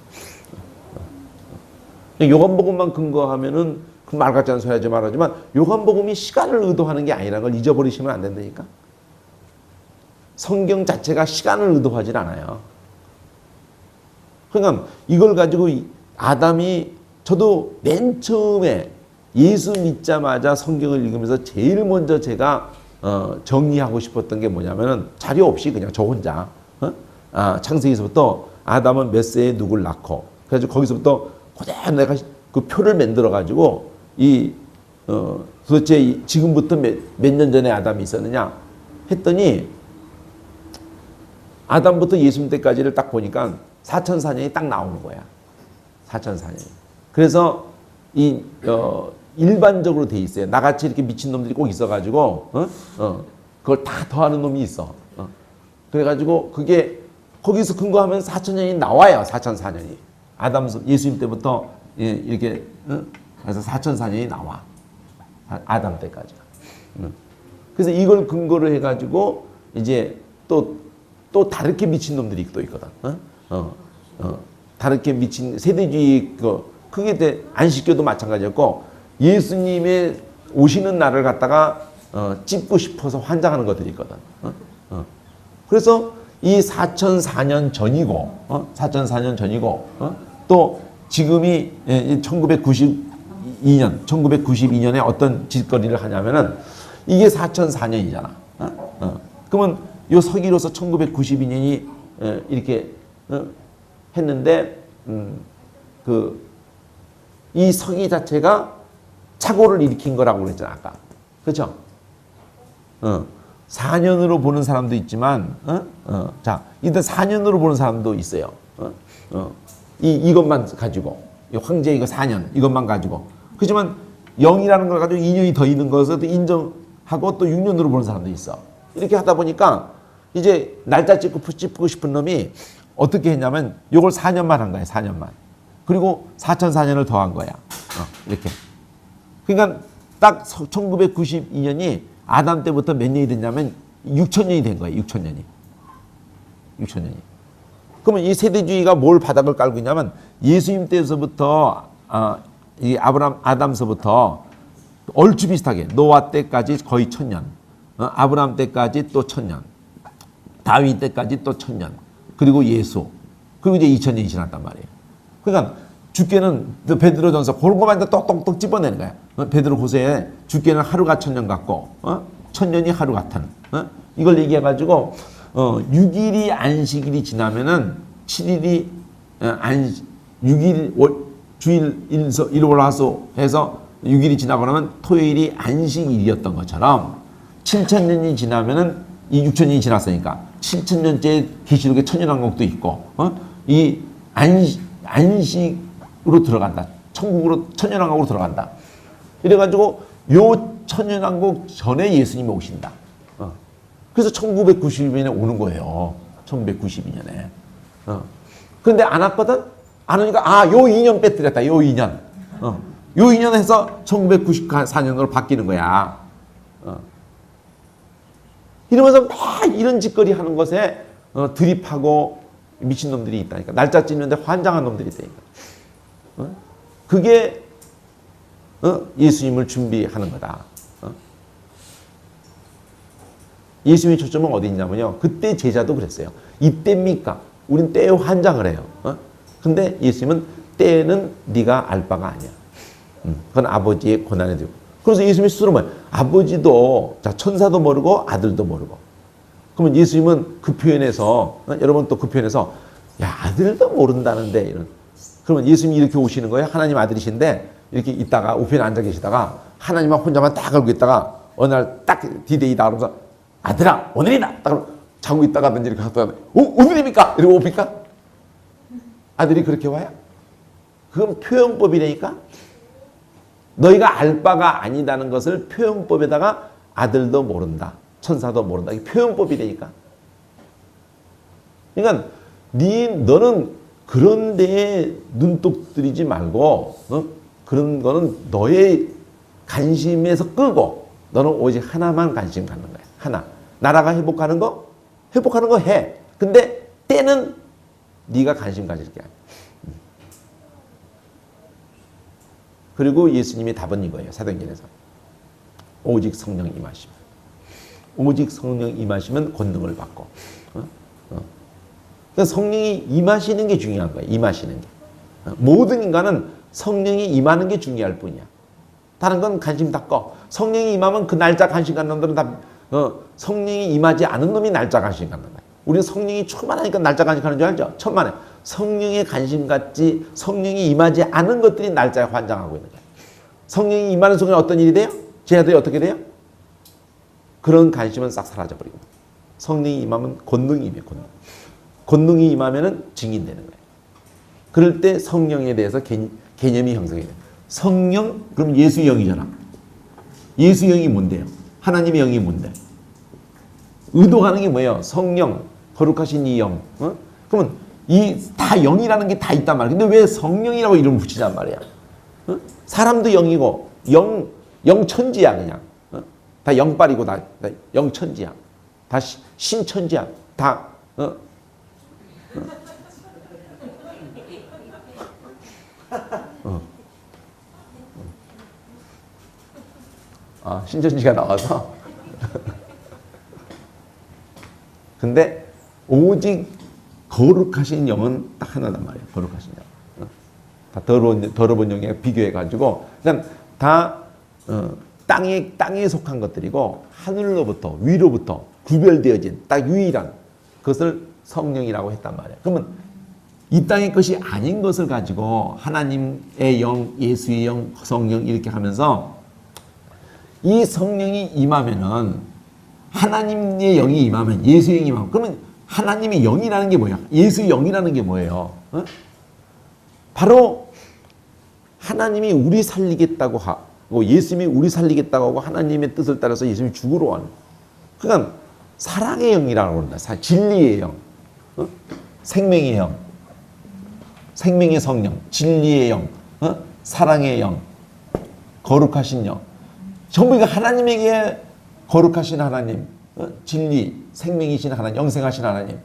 요한복음만 근거하면은 그 말 같지 않은 소리 하지 말하지만 요한복음이 시간을 의도하는 게 아니라는 걸 잊어버리시면 안 된다니까. 성경 자체가 시간을 의도하지 않아요. 그러니까 이걸 가지고 아담이 저도 맨 처음에 예수 믿자마자 성경을 읽으면서 제일 먼저 제가 정리하고 싶었던 게 뭐냐면은 자료 없이 그냥 저 혼자 창세기에서부터 아담은 몇 세에 누굴 낳고 그래가지고 거기서부터 그대로 내가 그 표를 만들어 가지고 도대체 지금부터 몇 년 전에 아담이 있었느냐 했더니 아담부터 예수님 때까지를 딱 보니까 4004년이 딱 나오는 거야. 4004년이. 그래서 일반적으로 돼 있어요. 나같이 이렇게 미친 놈들이 꼭 있어가지고 그걸 다 더하는 놈이 있어. 그래가지고 그게 거기서 근거하면 4000년이 나와요. 4004년이. 예수님 때부터 이렇게 그래서 4004년이 나와. 아담 때까지. 그래서 이걸 근거로 해가지고 이제 또 다르게 미친 놈들이 또 있거든. 다르게 미친 세대주의 그게 안식교도 마찬가지였고 예수님의 오시는 날을 갖다가 찝고 싶어서 환장하는 것들이 있거든. 그래서 이 4004년 전이고 4004년 전이고 또 지금이 1992년에 어떤 짓거리를 하냐면은 이게 4004년이잖아. 그러면 요 서기로서 1992년이 이렇게 했는데 이 서기 자체가 착오를 일으킨 거라고 그랬잖아 아까. 그렇죠? 4년으로 보는 사람도 있지만 자 일단 4년으로 보는 사람도 있어요. 이것만 가지고 황제 이거 4년 이것만 가지고. 그렇지만 0이라는 걸 가지고 2년이 더 있는 것을 인정하고 또 6년으로 보는 사람도 있어. 이렇게 하다 보니까 이제 날짜 찍고 싶은 놈이 어떻게 했냐면 요걸 4년만 한 거야. 4년만. 그리고 4004년을 더한 거야. 이렇게. 그러니까 딱 1992년이 아담 때부터 몇 년이 됐냐면 6천년이 된 거예요. 6천년이. 6천년이. 그러면 이 세대주의가 뭘 바닥을 깔고 있냐면 예수님 때서부터 이 아담서부터 얼추 비슷하게 노아 때까지 거의 1000년, 아브라함 때까지 또 1000년, 다윗 때까지 또 1000년, 그리고 예수, 그리고 이제 2000년이 지났단 말이에요. 그러니까 주께는 베드로전서 그런 또 똑똑 집어내는 거야. 베드로후서에 주께는 하루가 1000년 같고 1000년이 하루 같은 이걸 얘기해가지고 6일이 안식일이 지나면은 7일이 6일 주일 일월화수 해서 6일이 지나고 나면 토요일이 안식일이었던 것처럼 7000년이 지나면은 이 6000년이 지났으니까 7000년째 계시록에 천년왕국도 있고 이 안식으로 들어간다. 천국으로 천년왕국으로 들어간다. 이래가지고 요 천년왕국 전에 예수님이 오신다. 그래서 1992년에 오는 거예요. 1992년에. 그런데 안 왔거든? 안 오니까 요 2년 빼뜨렸다. 요 2년. 요 2년 해서 1994년으로 바뀌는 거야. 이러면서 막 이런 짓거리 하는 것에 드립하고 미친놈들이 있다니까. 날짜 찍는데 환장한 놈들이 있다니까. 그게 예수님을 준비하는 거다. 예수님의 초점은 어디 있냐면요. 그때 제자도 그랬어요. 이때입니까? 우린 때에 환장을 해요. 근데 예수님은 때는 네가 알 바가 아니야. 그건 아버지의 고난에 들고. 그래서 예수님이 스스로 뭐예요? 아버지도 천사도 모르고 아들도 모르고. 그러면 예수님은 그 표현에서 여러분 또 그 표현에서 야 아들도 모른다는데 이런. 그러면 예수님이 이렇게 오시는 거예요. 하나님 아들이신데 이렇게 있다가 우편에 앉아 계시다가 하나님만 혼자만 딱 알고 있다가 어느 날 딱 디데이다 그러면서 아들아 오늘이다 딱 자고 있다가든지 이렇게 하다가 오늘입니까? 이러고 옵니까? 아들이 그렇게 와요? 그건 표현법이라니까. 너희가 알 바가 아니다는 것을 표현법에다가 아들도 모른다. 천사도 모른다. 이게 표현법이라니까. 그러니까 너는 그런 데에 눈독 들이지 말고 그런 거는 너의 관심에서 끄고 너는 오직 하나만 관심 갖는 거야. 하나. 나라가 회복하는 거 해. 근데 때는 네가 관심 가질 게 아니야. 그리고 예수님의 답은 이거예요. 사도행전에서. 오직 성령 임하시면. 오직 성령 임하시면 권능을 받고. 그러니까 성령이 임하시는 게 중요한 거예요. 임하시는 게. 모든 인간은 성령이 임하는 게 중요할 뿐이야. 다른 건 관심 다 꺼. 성령이 임하면 그 날짜 관심 갖는 놈들은 다 성령이 임하지 않은 놈이 날짜 관심 갖는 거야. 우리는 성령이 충만하니까 날짜 관심 갖는 줄 알죠? 천만에. 성령에 관심 갖지 성령이 임하지 않은 것들이 날짜에 환장하고 있는 거야. 성령이 임하는 순간 어떤 일이 돼요? 제자들이 어떻게 돼요? 그런 관심은 싹 사라져버리고 성령이 임하면 권능이 임해요. 권능이 임하면 증인되는 거예요. 그럴 때 성령에 대해서 개념이 형성이 돼요. 성령, 그럼 예수의 영이잖아. 예수의 영이 뭔데요? 하나님의 영이 뭔데? 의도하는 게 뭐예요? 성령, 거룩하신 이 영. 그러면 이 다 영이라는 게 다 있단 말이야. 근데 왜 성령이라고 이름을 붙이단 말이야? 사람도 영이고 영천지야 그냥. 다 영빨이고 다 영천지야. 다 신천지야. 다 신천지가 나와서 근데 오직 거룩하신 영은 딱 하나단 말이에요. 거룩하신 영. 다 더러운 영에 비교해가지고 그냥 다 땅에 속한 것들이고 하늘로부터 위로부터 구별되어진 딱 유일한 그것을 성령이라고 했단 말이에요. 그러면 이 땅의 것이 아닌 것을 가지고 하나님의 영, 예수의 영, 성령 이렇게 하면서 이 성령이 임하면은 하나님의 영이 임하면 예수의 영이 임하면 그러면 하나님의 영이라는 게 뭐야? 예수의 영이라는 게 뭐예요? 바로 하나님이 우리 살리겠다고 예수님이 우리 살리겠다고 하고 하나님의 뜻을 따라서 예수님이 죽으러 하는. 그러니까 사랑의 영이라고 합니다. 진리의 영, 생명의 영, 생명의 성령, 진리의 영, 사랑의 영, 거룩하신 영. 전부 이거 하나님에게 거룩하신 하나님, 진리, 생명이신 하나님, 영생하신 하나님,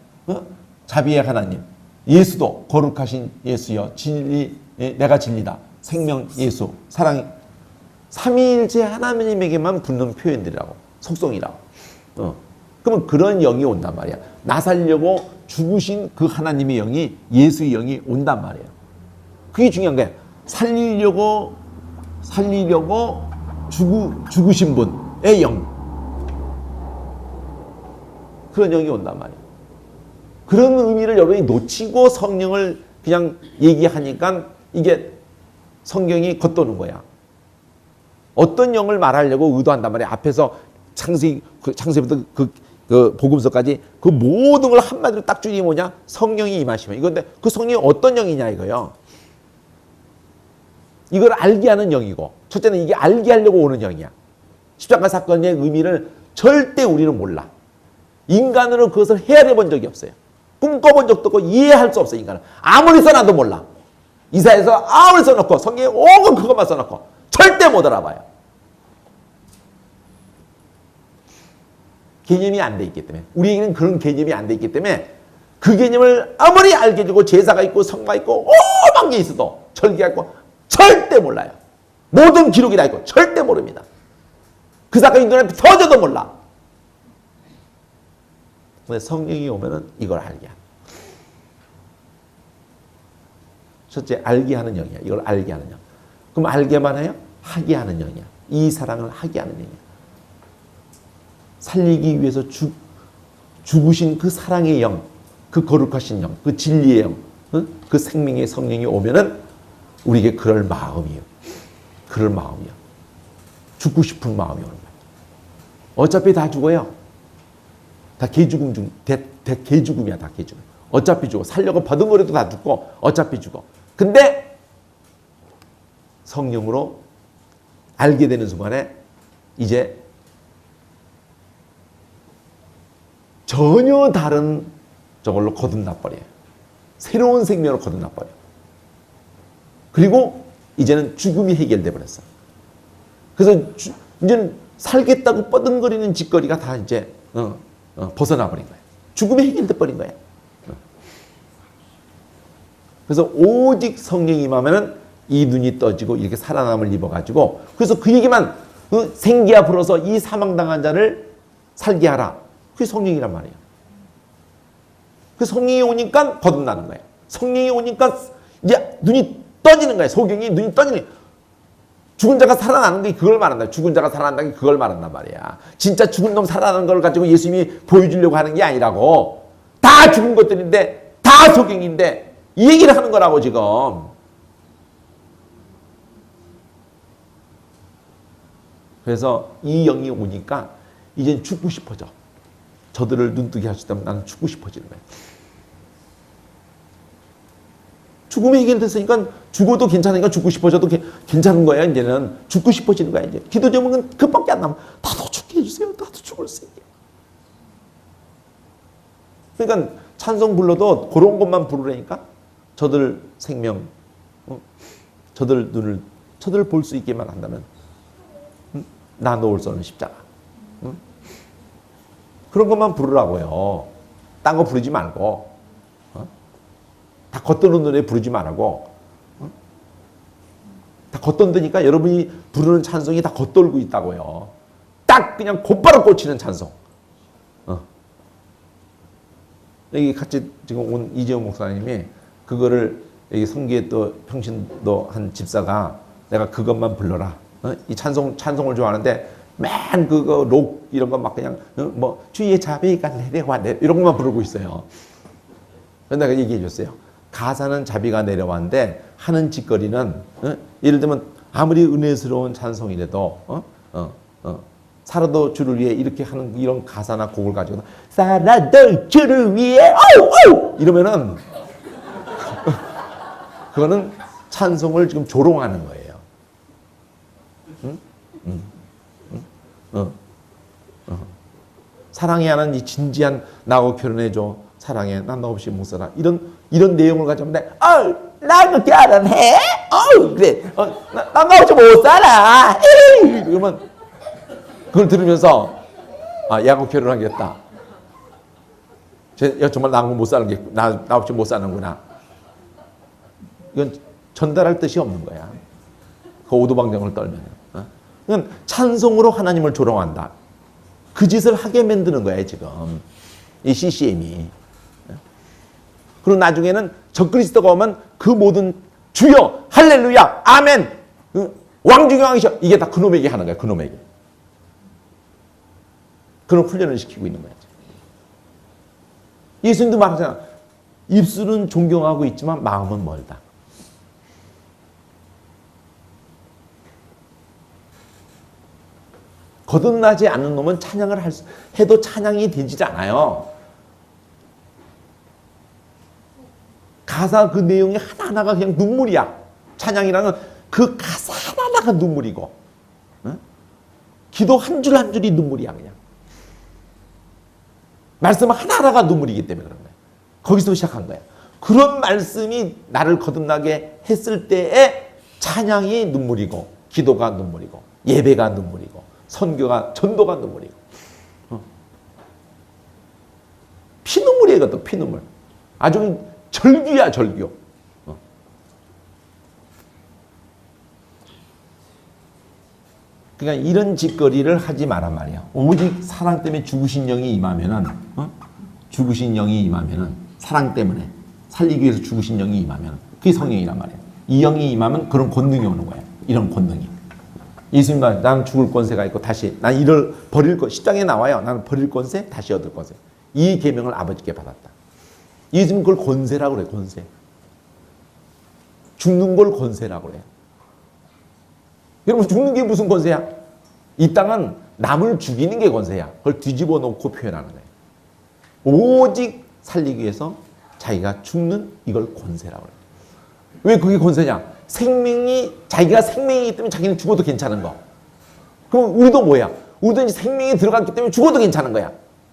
자비의 하나님. 예수도 거룩하신 예수여, 진리, 내가 진리다. 생명 예수, 사랑. 삼위일체 하나님에게만 붙는 표현들이라고, 속성이라고. 그러면 그런 영이 온단 말이야. 나 살려고 죽으신 그 하나님의 영이, 예수의 영이 온단 말이에요. 그게 중요한 거야. 살리려고 죽으신 분의 영. 그런 영이 온단 말이에요. 그런 의미를 여러분이 놓치고 성령을 그냥 얘기하니까 이게 성경이 겉도는 거야. 어떤 영을 말하려고 의도한단 말이야. 앞에서 창세기부터 그 복음서까지 그 모든 걸 한마디로 딱 줄이면 뭐냐? 성령이 임하시면. 이건데 그 성령이 어떤 영이냐 이거요. 이걸 알게 하는 영이고, 첫째는 이게 알게 하려고 오는 영이야. 십자가 사건의 의미를 절대 우리는 몰라. 인간으로 그것을 헤아려 본 적이 없어요. 꿈꿔본 적도 없고 이해할 수 없어요. 인간은 아무리 써놔도 몰라. 이사에서 아무리 써놓고 성경에 오건 그것만 써놓고 절대 못 알아봐요. 개념이 안 돼 있기 때문에, 우리에게는 그런 개념이 안 돼 있기 때문에 그 개념을 아무리 알게 해주고 제사가 있고 성가 있고 오만 게 있어도 절기가 있고 절대 몰라요. 모든 기록이 다 있고 절대 모릅니다. 그 사건이 눈앞에 터져도 몰라. 근데 성령이 오면은 이걸 알게 하는. 첫째, 알게 하는 영이야. 이걸 알게 하는 영. 그럼 알게만 해요? 하게 하는 영이야. 이 사랑을 하게 하는 영이야. 살리기 위해서 죽으신 그 사랑의 영, 그 거룩하신 영, 그 진리의 영, 그 생명의 성령이 오면은 우리에게 그럴 마음이에요. 그럴 마음이야. 죽고 싶은 마음이 오는 거야. 어차피 다 죽어요. 다 개죽음 개죽음이야. 다 개죽음. 어차피 죽어. 살려고 버둥거려도 다 죽고 어차피 죽어. 근데 성령으로 알게 되는 순간에 이제 전혀 다른 저걸로 거듭나 버려요. 새로운 생명으로 거듭나 버려요. 그리고 이제는 죽음이 해결돼 버렸어. 그래서 이제는 살겠다고 뻐둥거리는 짓거리가 다 이제 벗어나 버린 거예요. 죽음이 해결돼 버린 거예요. 그래서 오직 성령이 임하면은 이 눈이 떠지고 이렇게 살아남을 입어가지고, 그래서 그 얘기만 생기야 불어서 이 사망당한 자를 살게 하라. 그게 성령이란 말이에요. 그 성령이 오니까 거듭나는 거예요. 성령이 오니까 이제 눈이 떠지는 거예요. 소경이 눈이 떠지는 거예요. 죽은 자가 살아나는 게 그걸 말한다. 죽은 자가 살아난다는 게 그걸 말한단 말이야. 진짜 죽은 놈 살아나는 걸 가지고 예수님이 보여주려고 하는 게 아니라고. 다 죽은 것들인데, 다 소경인데 이 얘기를 하는 거라고 지금. 그래서 이 영이 오니까 이젠 죽고 싶어져. 저들을 눈뜨게 하시다면 나는 죽고 싶어지는 거예요. 죽음이 해결됐으니까 죽어도 괜찮으니까 죽고 싶어져도 괜찮은 거야. 이제는 죽고 싶어지는 거야. 이제 기도 제목은 그밖에 안 남아. 나도 죽게 해주세요. 나도 죽을 수 있게. 그러니까 찬송 불러도 그런 것만 부르라니까. 저들 생명, 저들 눈을, 저들 볼 수 있게만 한다면 나 놓을 수 없는 십자가. 그런 것만 부르라고요. 딴 거 부르지 말고. 다 겉도는 노래 부르지 말고. 다 겉돈다니까 여러분이 부르는 찬송이 다 겉돌고 있다고요. 딱 그냥 곧바로 꽂히는 찬송. 여기 같이 지금 온 이재용 목사님이 그거를 여기 성기에 또 평신도 한 집사가 내가 그것만 불러라. 이 찬송을 좋아하는데 맨 그거 록 이런 거 막 그냥 뭐 주의 자비가 내려와 이런 것만 부르고 있어요. 그래서 내가 얘기해 줬어요. 가사는 자비가 내려왔는데 하는 짓거리는 예를 들면 아무리 은혜스러운 찬송이라도 살아도 주를 위해 이렇게 하는 이런 가사나 곡을 가지고 살아도 주를 위해 이러면은 그거는 찬송을 지금 조롱하는 거예요. 응? 사랑해 하는 이 진지한 나하고 결혼해줘. 사랑해. 난 너 없이 못 살아. 이런 내용을 가지고 나하고 결혼해? 그래. 난 너 없이 못 살아. 그러면 그걸 들으면서 얘하고 결혼하겠다. 야, 정말 나하고 못 사는 나 없이 못 사는구나. 이건 전달할 뜻이 없는 거야. 그 오두방정을 떨면. 그건 찬송으로 하나님을 조롱한다. 그 짓을 하게 만드는 거야, 지금. 이 CCM이. 그리고 나중에는 적그리스도가 오면 그 모든 주여, 할렐루야, 아멘, 왕중의 왕이셔. 이게 다 그놈에게 하는 거야, 그놈에게. 그런 훈련을 시키고 있는 거야. 예수님도 말하잖아. 입술은 존경하고 있지만 마음은 멀다. 거듭나지 않는 놈은 찬양을 해도 찬양이 되지 않아요. 가사 그 내용이 하나하나가 그냥 눈물이야. 찬양이라는 그 가사 하나하나가 눈물이고, 기도 한 줄 한 줄이 눈물이야, 그냥. 말씀 하나하나가 눈물이기 때문에 그런 거야. 거기서 시작한 거야. 그런 말씀이 나를 거듭나게 했을 때에 찬양이 눈물이고, 기도가 눈물이고, 예배가 눈물이고, 선교가, 전도가 눈물이고. 피눈물이에요, 이것도 피눈물. 아주 절규야, 절규. 그러니까 이런 짓거리를 하지 마란 말이야. 오직 사랑 때문에 죽으신 영이 임하면은, 죽으신 영이 임하면은, 사랑 때문에 살리기 위해서 죽으신 영이 임하면, 그게 성령이란 말이야. 이 영이 임하면 그런 권능이 오는 거야. 이런 권능이. 예수님과 나는 죽을 권세가 있고 다시 난 이를 버릴 것, 십장에 나와요. 나는 버릴 권세, 다시 얻을 권세. 이 계명을 아버지께 받았다. 예수님 그걸 권세라고 그래, 권세. 죽는 걸 권세라고 그래. 여러분, 죽는 게 무슨 권세야? 이 땅은 남을 죽이는 게 권세야. 그걸 뒤집어 놓고 표현하는 거야. 오직 살리기 위해서 자기가 죽는 이걸 권세라고 그래. 왜 그게 권세냐? 자기가 생명이기 때문에 자기는 죽어도 괜찮은 거. 그럼 우리도 뭐야? 우리도 이제 생명이 들어갔기 때문에 죽어도 괜찮은 거야.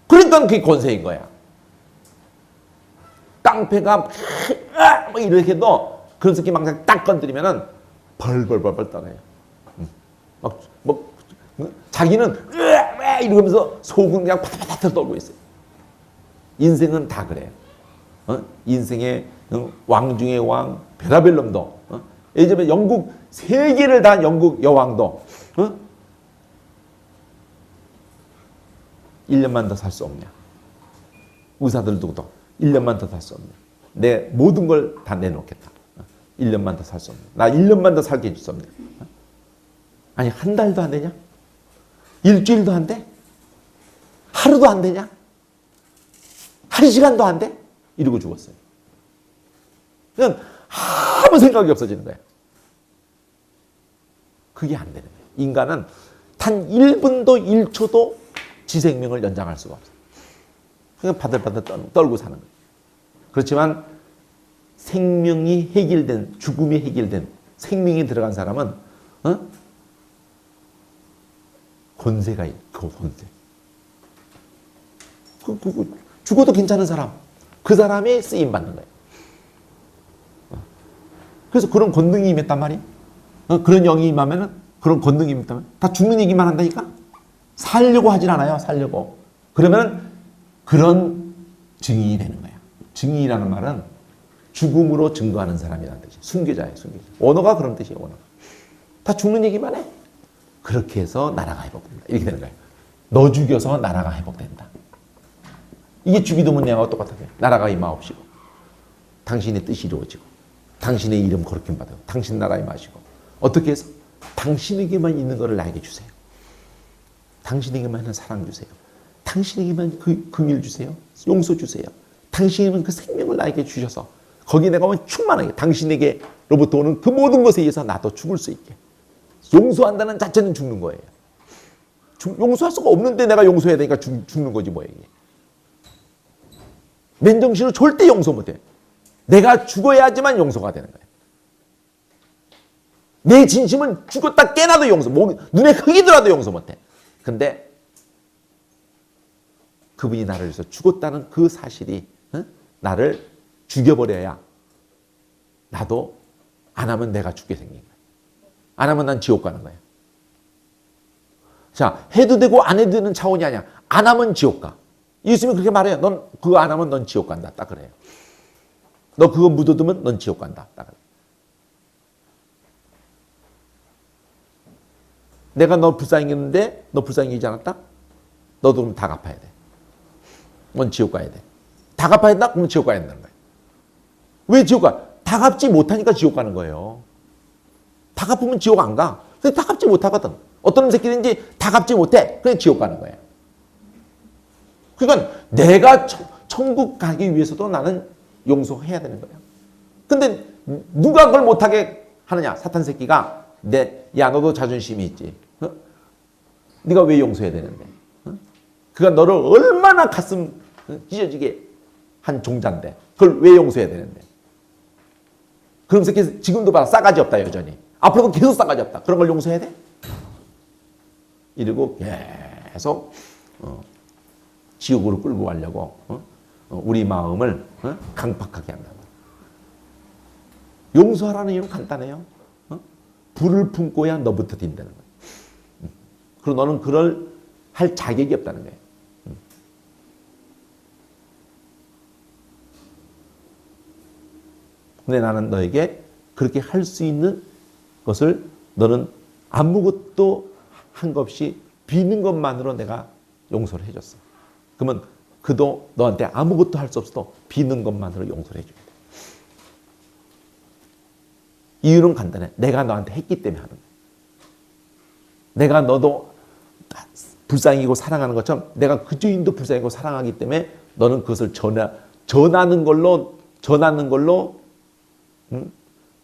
그러니까 그게 권세인 거야. 깡패가 막 이렇게 해도 그런 새끼 막 딱 건드리면은 벌벌벌벌 떠나요. 자기는 이러면서 속은 그냥 파닥파닥 떨고 있어요. 인생은 다 그래요. 인생의 왕 중의 왕 베라벨럼도, 예전에 영국 세계를 다 영국 여왕도 1년만 더 살 수 없냐. 의사들도 1년만 더 살 수 없냐. 내 모든 걸 다 내놓겠다. 1년만 더 살 수 없냐. 나 1년만 더 살게 해줄 수 없냐. 아니, 한 달도 안 되냐? 일주일도 안 돼? 하루도 안 되냐? 한 시간도 안 돼? 이러고 죽었어요. 그냥 아무 생각이 없어지는 거예요. 그게 안 되는 거예요. 인간은 단 1분도 1초도 지 생명을 연장할 수가 없어요. 그냥 바들바들 떨고 사는 거예요. 그렇지만 생명이 해결된, 죽음이 해결된, 생명이 들어간 사람은 권세가 있고, 권세. 죽어도 괜찮은 사람, 그 사람이 쓰임 받는 거예요. 그래서 그런 권능이 임했단 말이에요. 그런 영이 임하면은, 그런 권능이 임했다면 다 죽는 얘기만 한다니까? 살려고 하진 않아요, 살려고. 그러면 그런 증인이 되는 거예요. 증인이라는 말은 죽음으로 증거하는 사람이라는 뜻이에요. 순교자예요, 순교자. 언어가 그런 뜻이에요, 언어가. 다 죽는 얘기만 해. 그렇게 해서 나라가 회복된다. 이렇게 되는 거예요. 너 죽여서 나라가 회복된다. 이게 주기도문 내용하고 똑같아요. 나라가 임하옵시고, 당신의 뜻이 이루어지고, 당신의 이름 거룩힘 받고, 당신 나라 임하시고. 어떻게 해서? 당신에게만 있는 것을 나에게 주세요. 당신에게만 있는 사랑 주세요. 당신에게만 그 긍휼 주세요. 용서 주세요. 당신에게만 그 생명을 나에게 주셔서 거기에 내가 오면 충만하게 당신에게로부터 오는 그 모든 것에 의해서 나도 죽을 수 있게. 용서한다는 자체는 죽는 거예요. 용서할 수가 없는데 내가 용서해야 되니까 죽는 거지 뭐예요. 맨정신으로 절대 용서 못해. 내가 죽어야지만 용서가 되는 거예요. 내 진심은 죽었다 깨나도 용서, 눈에 흙이 들어도 용서 못해. 근데 그분이 나를 위해서 죽었다는 그 사실이 나를 죽여버려야 나도 안 하면 내가 죽게 생긴 거야. 안 하면 난 지옥 가는 거야. 자, 해도 되고 안 해도 되는 차원이 아니야. 안 하면 지옥 가. 예수님이 그렇게 말해요. 넌 그거 안 하면 넌 지옥 간다. 딱 그래요. 너 그거 묻어두면 넌 지옥 간다. 딱 그래. 내가 너 불쌍히 했는데 너 불쌍히 하지 않았다? 너도 그럼 다 갚아야 돼. 넌 지옥 가야 돼. 다 갚아야 된다? 그럼 지옥 가야 된다는 거야. 왜 지옥 가? 다 갚지 못하니까 지옥 가는 거예요. 다 갚으면 지옥 안 가. 근데 다 갚지 못하거든. 어떤 새끼든지 다 갚지 못해. 그냥 지옥 가는 거야. 그러니까 내가 천국 가기 위해서도 나는 용서해야 되는 거야. 근데 누가 그걸 못하게 하느냐? 사탄 새끼가 야 너도 자존심이 있지. 어? 네가 왜 용서해야 되는데? 어? 그가 너를 얼마나 가슴 찢어지게 한 종자인데 그걸 왜 용서해야 되는데? 그럼 새끼 지금도 봐 싸가지 없다 여전히. 앞으로도 계속 싸가지 없다. 그런 걸 용서해야 돼? 이러고 계속 지옥으로 끌고 가려고 우리 마음을 강팍하게 한다. 용서하라는 이유는 간단해요. 불을 품고야 너부터 딘다는 거예요. 그리고 너는 그걸 할 자격이 없다는 거예요. 근데 나는 너에게 그렇게 할 수 있는 것을 너는 아무것도 한 것 없이 비는 것만으로 내가 용서를 해줬어. 그러면 그도 너한테 아무것도 할 수 없어도 비는 것만으로 용서를 해줘야 돼. 이유는 간단해. 내가 너한테 했기 때문에 하는 거야. 내가 너도 불쌍히고 사랑하는 것처럼 내가 그 주인도 불쌍히고 사랑하기 때문에 너는 그것을 전하는 걸로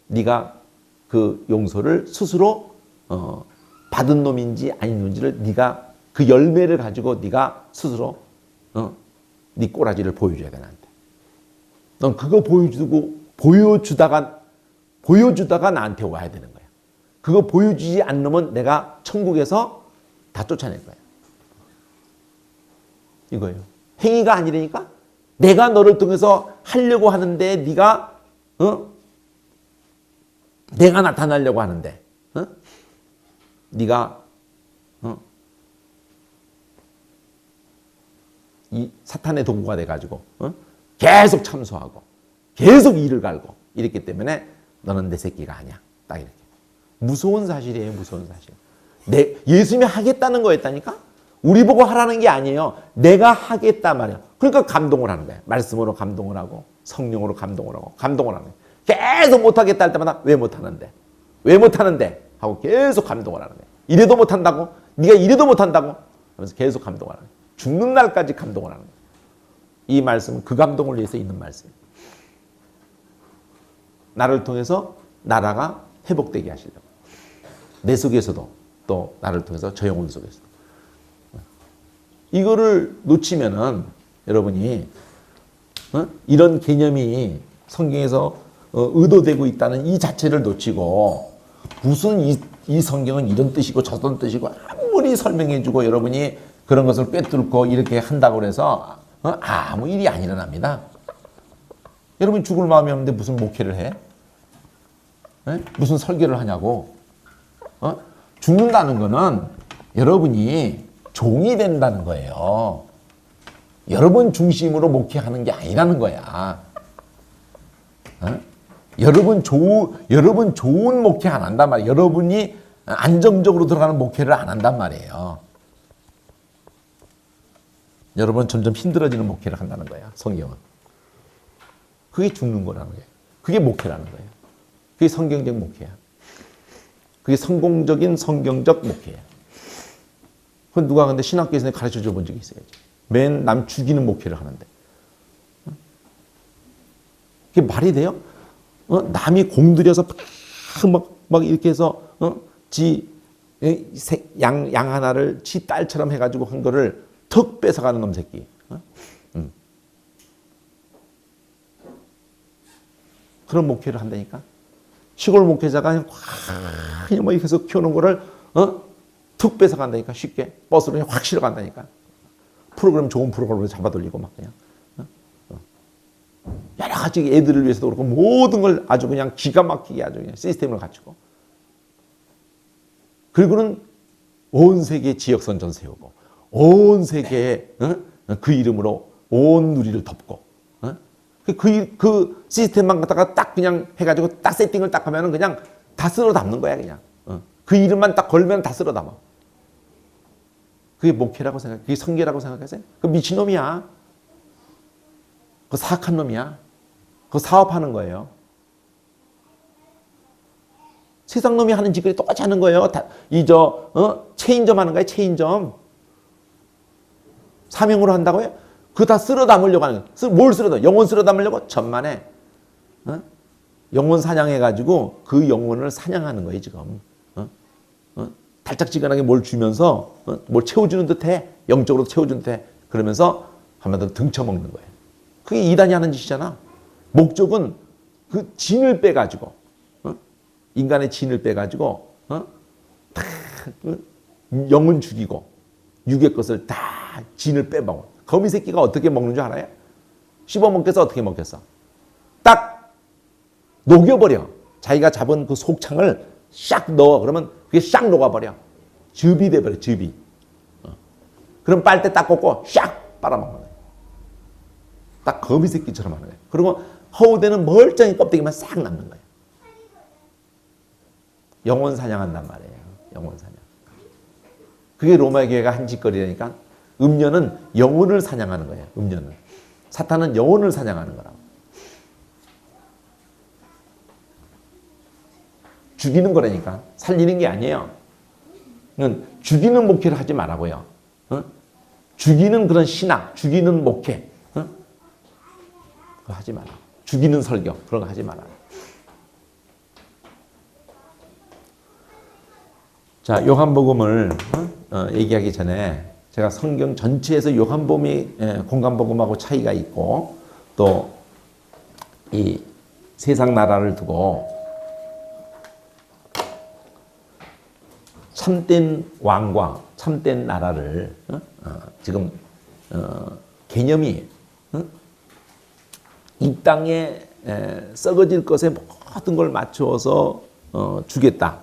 네가 그 용서를 스스로 받은 놈인지 아닌 놈인지를 네가 그 열매를 가지고 네가 스스로 네 꼬라지를 보여줘야 돼 나한테. 넌 그거 보여주다가 나한테 와야 되는 거야. 그거 보여주지 않으면 내가 천국에서 다 쫓아낼 거야. 이거예요. 행위가 아니라니까? 내가 너를 통해서 하려고 하는데 네가 내가 나타나려고 하는데 네가 이 사탄의 도구가 돼가지고 계속 참소하고 계속 이를 갈고 이랬기 때문에 너는 내 새끼가 아니야. 딱 이렇게. 무서운 사실이에요. 무서운 사실. 예수님이 하겠다는 거였다니까? 우리 보고 하라는 게 아니에요. 내가 하겠다 말이야. 그러니까 감동을 하는 거야. 말씀으로 감동을 하고 성령으로 감동을 하고 감동을 하는 거야. 계속 못하겠다 할 때마다 왜 못하는데? 왜 못하는데? 하고 계속 감동을 하는 거야. 이래도 못한다고? 네가 이래도 못한다고? 하면서 계속 감동을 하는 거야. 죽는 날까지 감동을 하는 거야. 이 말씀은 그 감동을 위해서 있는 말씀이에요. 나를 통해서 나라가 회복되게 하시려고. 내 속에서도 또 나를 통해서 저 영혼 속에서도. 이거를 놓치면은 여러분이 이런 개념이 성경에서 의도되고 있다는 이 자체를 놓치고 무슨 이 성경은 이런 뜻이고 저런 뜻이고 아무리 설명해주고 여러분이 그런 것을 꿰뚫고 이렇게 한다고 해서 아무 일이 안 일어납니다. 여러분 죽을 마음이 없는데 무슨 목회를 해? 무슨 설교를 하냐고. 죽는다는 거는 여러분이 종이 된다는 거예요. 여러분 중심으로 목회하는 게 아니라는 거야. 여러분 좋은 목회 안 한단 말이에요. 여러분이 안정적으로 들어가는 목회를 안 한단 말이에요. 여러분 점점 힘들어지는 목회를 한다는 거야. 성경은. 그게 죽는 거라는 거예요. 그게 목회라는 거예요. 그게 성경적 목회야. 그게 성공적인 성경적 목회야. 그건 누가 근데 신학교에서 가르쳐줘 본 적이 있어야지. 맨 남 죽이는 목회를 하는데. 그게 말이 돼요? 남이 공들여서 막 이렇게 해서 양 하나를 지 딸처럼 해가지고 한 거를 턱 뺏어가는 놈 새끼. 그런 목회를 한다니까. 시골 목회자가 그냥 뭐 계속 키우는 거를 툭 뺏어간다니까. 쉽게 버스로 그냥 확 실어 간다니까. 프로그램 좋은 프로그램을 잡아돌리고 막 그냥 여러 가지 애들을 위해서도 그렇고 모든 걸 아주 그냥 기가 막히게 아주 그냥 시스템을 갖추고, 그리고는 온 세계에 지역선전 세우고 온 세계에 그 이름으로 온 누리를 덮고, 그 시스템만 갖다가 딱 그냥 해가지고 딱 세팅을 딱 하면은 그냥 다 쓸어 담는 거야 그냥. 그 이름만 딱 걸면 다 쓸어 담아. 그게 목회라고 생각해? 그게 성계라고 생각하세요? 그 미친놈이야. 그 사악한 놈이야. 그 사업하는 거예요. 세상 놈이 하는 짓거리 똑같이 하는 거예요. 체인점 하는 거예요. 체인점. 사명으로 한다고요? 그거 다 쓸어 담으려고 하는 거예요. 뭘 쓸어 담아? 영혼 쓸어 담으려고? 천만에. 영혼 사냥해가지고 그 영혼을 사냥하는 거예요, 지금. 달짝지근하게 뭘 주면서 뭘 채워주는 듯해. 영적으로 채워주는 듯해. 그러면서 한마디로 등쳐먹는 거예요. 그게 이단이 하는 짓이잖아. 목적은 그 진을 빼가지고, 인간의 진을 빼가지고 다 영은 죽이고 육의 것을 다 진을 빼먹어. 거미 새끼가 어떻게 먹는 줄 알아요? 씹어먹겠어? 어떻게 먹겠어? 딱 녹여버려. 자기가 잡은 그 속창을 샥 넣어. 그러면 그게 샥 녹아버려. 즙이 돼버려. 즙이. 그럼 빨대 딱 꽂고 샥 빨아먹는 거예요. 딱 거미 새끼처럼 하는 거예요. 그리고 허우대는 멀쩡히 껍데기만 싹 남는 거예요. 영혼 사냥한단 말이에요. 영혼 사냥. 그게 로마 교회가 한 짓거리라니까. 음녀는 영혼을 사냥하는 거예요. 음녀는. 사탄은 영혼을 사냥하는 거라고. 죽이는 거라니까. 살리는 게 아니에요. 죽이는 목회를 하지 말라고요. 죽이는 그런 신학, 죽이는 목회. 그거 하지 마라. 죽이는 설교, 그런 거 하지 마라. 자, 요한복음을 얘기하기 전에 제가 성경 전체에서 요한복음이 공간복음하고 차이가 있고 또 이 세상 나라를 두고 참된 왕과 참된 나라를 지금 개념이 이 땅에 썩어질 것에 모든 걸 맞추어서 주겠다.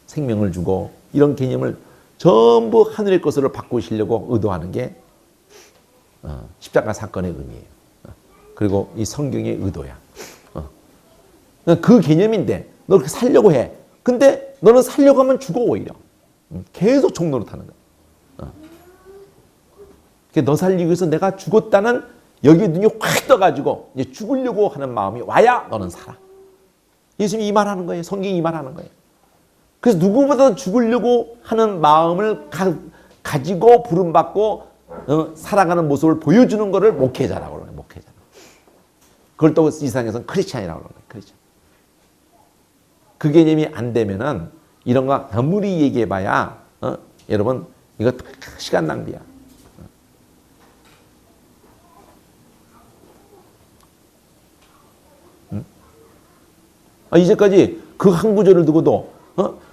생명을 주고 이런 개념을 전부 하늘의 것으로 바꾸시려고 의도하는 게 십자가 사건의 의미예요. 그리고 이 성경의 의도야. 그 개념인데 너 그렇게 살려고 해. 근데 너는 살려고 하면 죽어 오히려. 계속 종노릇하는 거야. 너 살리기 위해서 내가 죽었다는 여기 눈이 확 떠가지고 이제 죽으려고 하는 마음이 와야 너는 살아. 예수님이 이 말하는 거예요. 성경이 이 말하는 거예요. 그래서 누구보다 죽으려고 하는 마음을 가지고 부름받고 살아가는 모습을 보여주는 것을 목회자라고 그러는 거예요. 목회자. 그걸 또 이 세상에서는 크리스찬이라고 그러는 거예요. 크리스찬. 그 개념이 안 되면은 이런 거 아무리 얘기해봐야 여러분 이거 시간 낭비야. 이제까지 그 한 구절을 두고도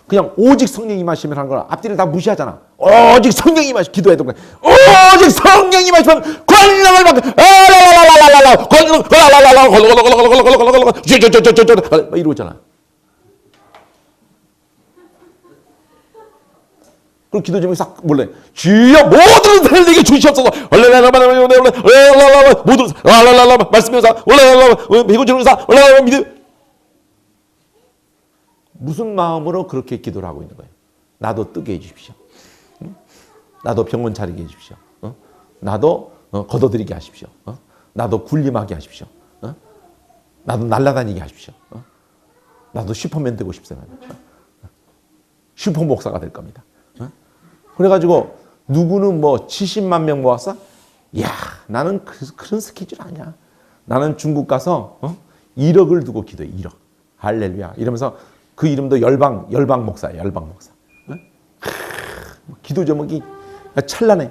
그냥 오직 성령이 임하시면 하는 거라 앞뒤를 다 무시하잖아. 오직 성령이 임하시면 기도해도 그래. 오직 성령이 임하시면 권능을 받고 이러고 있잖아. 그럼 기도 제목이 싹 몰래 주여 모든 은혜를 내게 주시옵소서. 모든 말씀면서 배고픔면서 믿음. 무슨 마음으로 그렇게 기도를 하고 있는 거예요? 나도 뜨게 해주십시오. 나도 병원 차리게 해주십시오. 나도 걷어들이게 하십시오. 나도 군림하게 하십시오. 나도 날아다니게 하십시오. 나도 슈퍼맨 되고 싶어요. 슈퍼 목사가 될 겁니다. 그래가지고 누구는 뭐 70만 명 모았어? 야, 나는 그런 스케줄 아니야. 나는 중국 가서 1억을 두고 기도해. 1억. 할렐루야. 이러면서 그 이름도 열방 목사예요. 열방 목사. 기도 제목이 찬란해.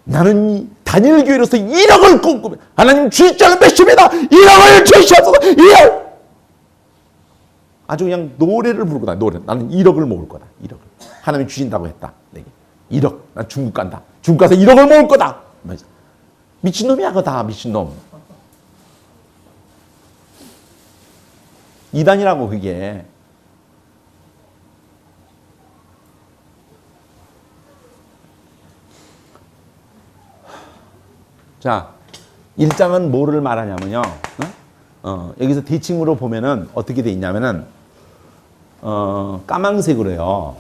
나는 단일 교회로서 1억을 꿈꾸며 하나님 주시자는 몇십이다. 1억을 주시옵소서. 1억. 아주 그냥 노래를 부르고 다 노래. 나는 1억을 모을 거다. 1억을. 하나님이 주신다고 했다. 내게. 1억. 난 중국 간다. 중국 가서 1억을 모을 거다. 미친놈이야, 그거 다 미친놈. 이단이라고 그게. 자, 1장은 뭐를 말하냐면요. 여기서 대칭으로 보면은 어떻게 돼 있냐면은 까망색으로요.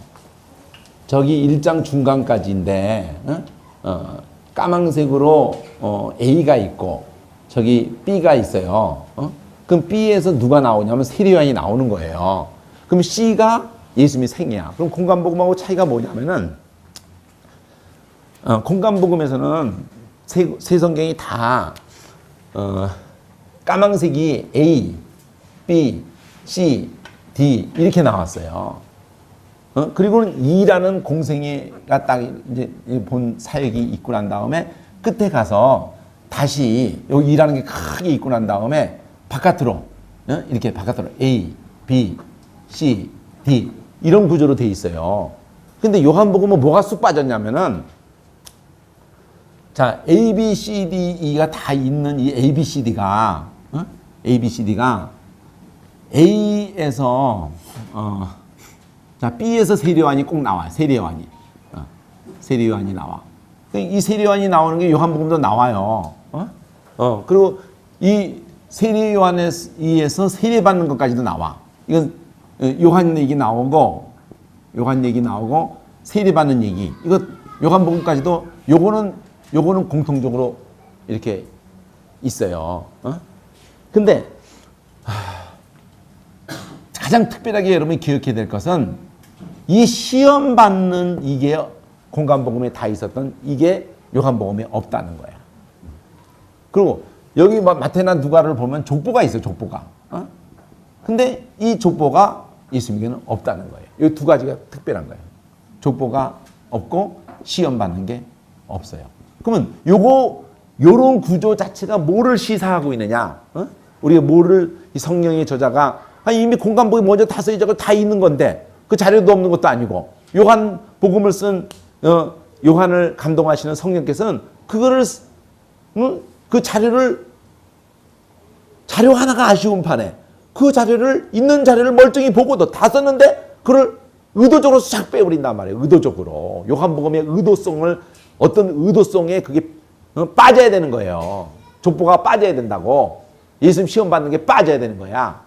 저기 1장 중간까지인데 까망색으로 A가 있고 저기 B가 있어요. 그럼 B에서 누가 나오냐면 세례요한이 나오는 거예요. 그럼 C가 예수님의 생애야. 그럼 공간복음하고 차이가 뭐냐면은 공간복음에서는 세 성경이 다 까망색이 A, B, C, D 이렇게 나왔어요. 그리고는 2라는 공생애가 딱 이제 본 사역이 있고 난 다음에 끝에 가서 다시 여기 2라는 게 크게 있고 난 다음에 바깥으로 이렇게 바깥으로 A, B, C, D 이런 구조로 돼 있어요. 근데 요한복음은 뭐가 쑥 빠졌냐면은 자 A, B, C, D, E가 다 있는 이 A, B, C, D가 A, B, C, D가 A에서 자 B에서 세례요한이 꼭 나와. 세례요한이 세례요한이 나와. 이 세례요한이 나오는 게 요한복음도 나와요. 그리고 이 세례요한에 의해서 세례받는 것까지도 나와. 이건 요한 얘기 나오고 세례받는 얘기. 이거 요한복음까지도 요거는 공통적으로 이렇게 있어요. 근데 가장 특별하게 여러분이 기억해야 될 것은 이 시험 받는 이게 공간복음에 다 있었던 이게 요한복음에 없다는 거야. 그리고 여기 마태나 누가를 보면 족보가 있어요. 족보가. 근데 이 족보가 예수님에게는 없다는 거예요. 이 두 가지가 특별한 거예요. 족보가 없고 시험 받는 게 없어요. 그러면 요런 구조 자체가 뭐를 시사하고 있느냐? 우리가 뭐를 이 성령의 저자가 이미 공간복음이 먼저 다 써있고 다 있는 건데 그 자료도 없는 것도 아니고 요한 복음을 쓴 요한을 감동하시는 성령께서는 그거를 그 자료 하나가 아쉬운 판에 그 자료를 있는 자료를 멀쩡히 보고도 다 썼는데 그걸 의도적으로 싹 빼버린단 말이에요. 의도적으로 요한복음의 의도성을 어떤 의도성에 그게 빠져야 되는 거예요. 족보가 빠져야 된다고. 예수님 시험 받는 게 빠져야 되는 거야.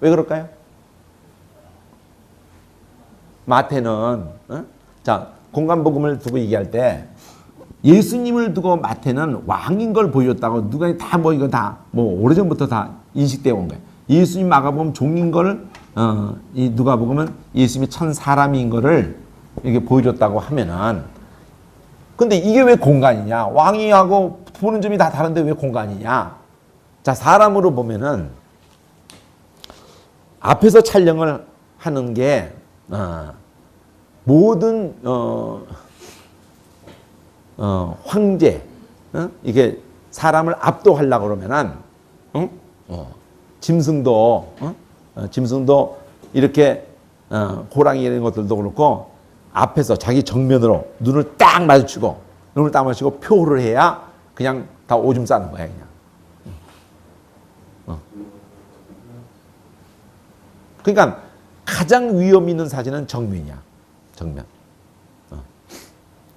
왜 그럴까요? 마태는 자 공간복음을 두고 얘기할 때 예수님을 두고 마태는 왕인 걸 보여줬다고 누가 다 이거 다 오래전부터 다 인식되어 온 거예요. 예수님 마가복음 종인 걸 이 누가복음은 예수님이 천 사람인 거를 이렇게 보여줬다고 하면은 근데 이게 왜 공간이냐? 왕이하고 보는 점이 다 다른데 왜 공간이냐? 자 사람으로 보면은 앞에서 촬영을 하는 게 모든 황제 이게 사람을 압도하려고 그러면은 짐승도 이렇게 호랑이 이런 것들도 그렇고 앞에서 자기 정면으로 눈을 딱 마주치고 표를 해야 그냥 다 오줌 싸는 거야 그냥. 그러니까 가장 위험 있는 사진은 정면이야. 정면.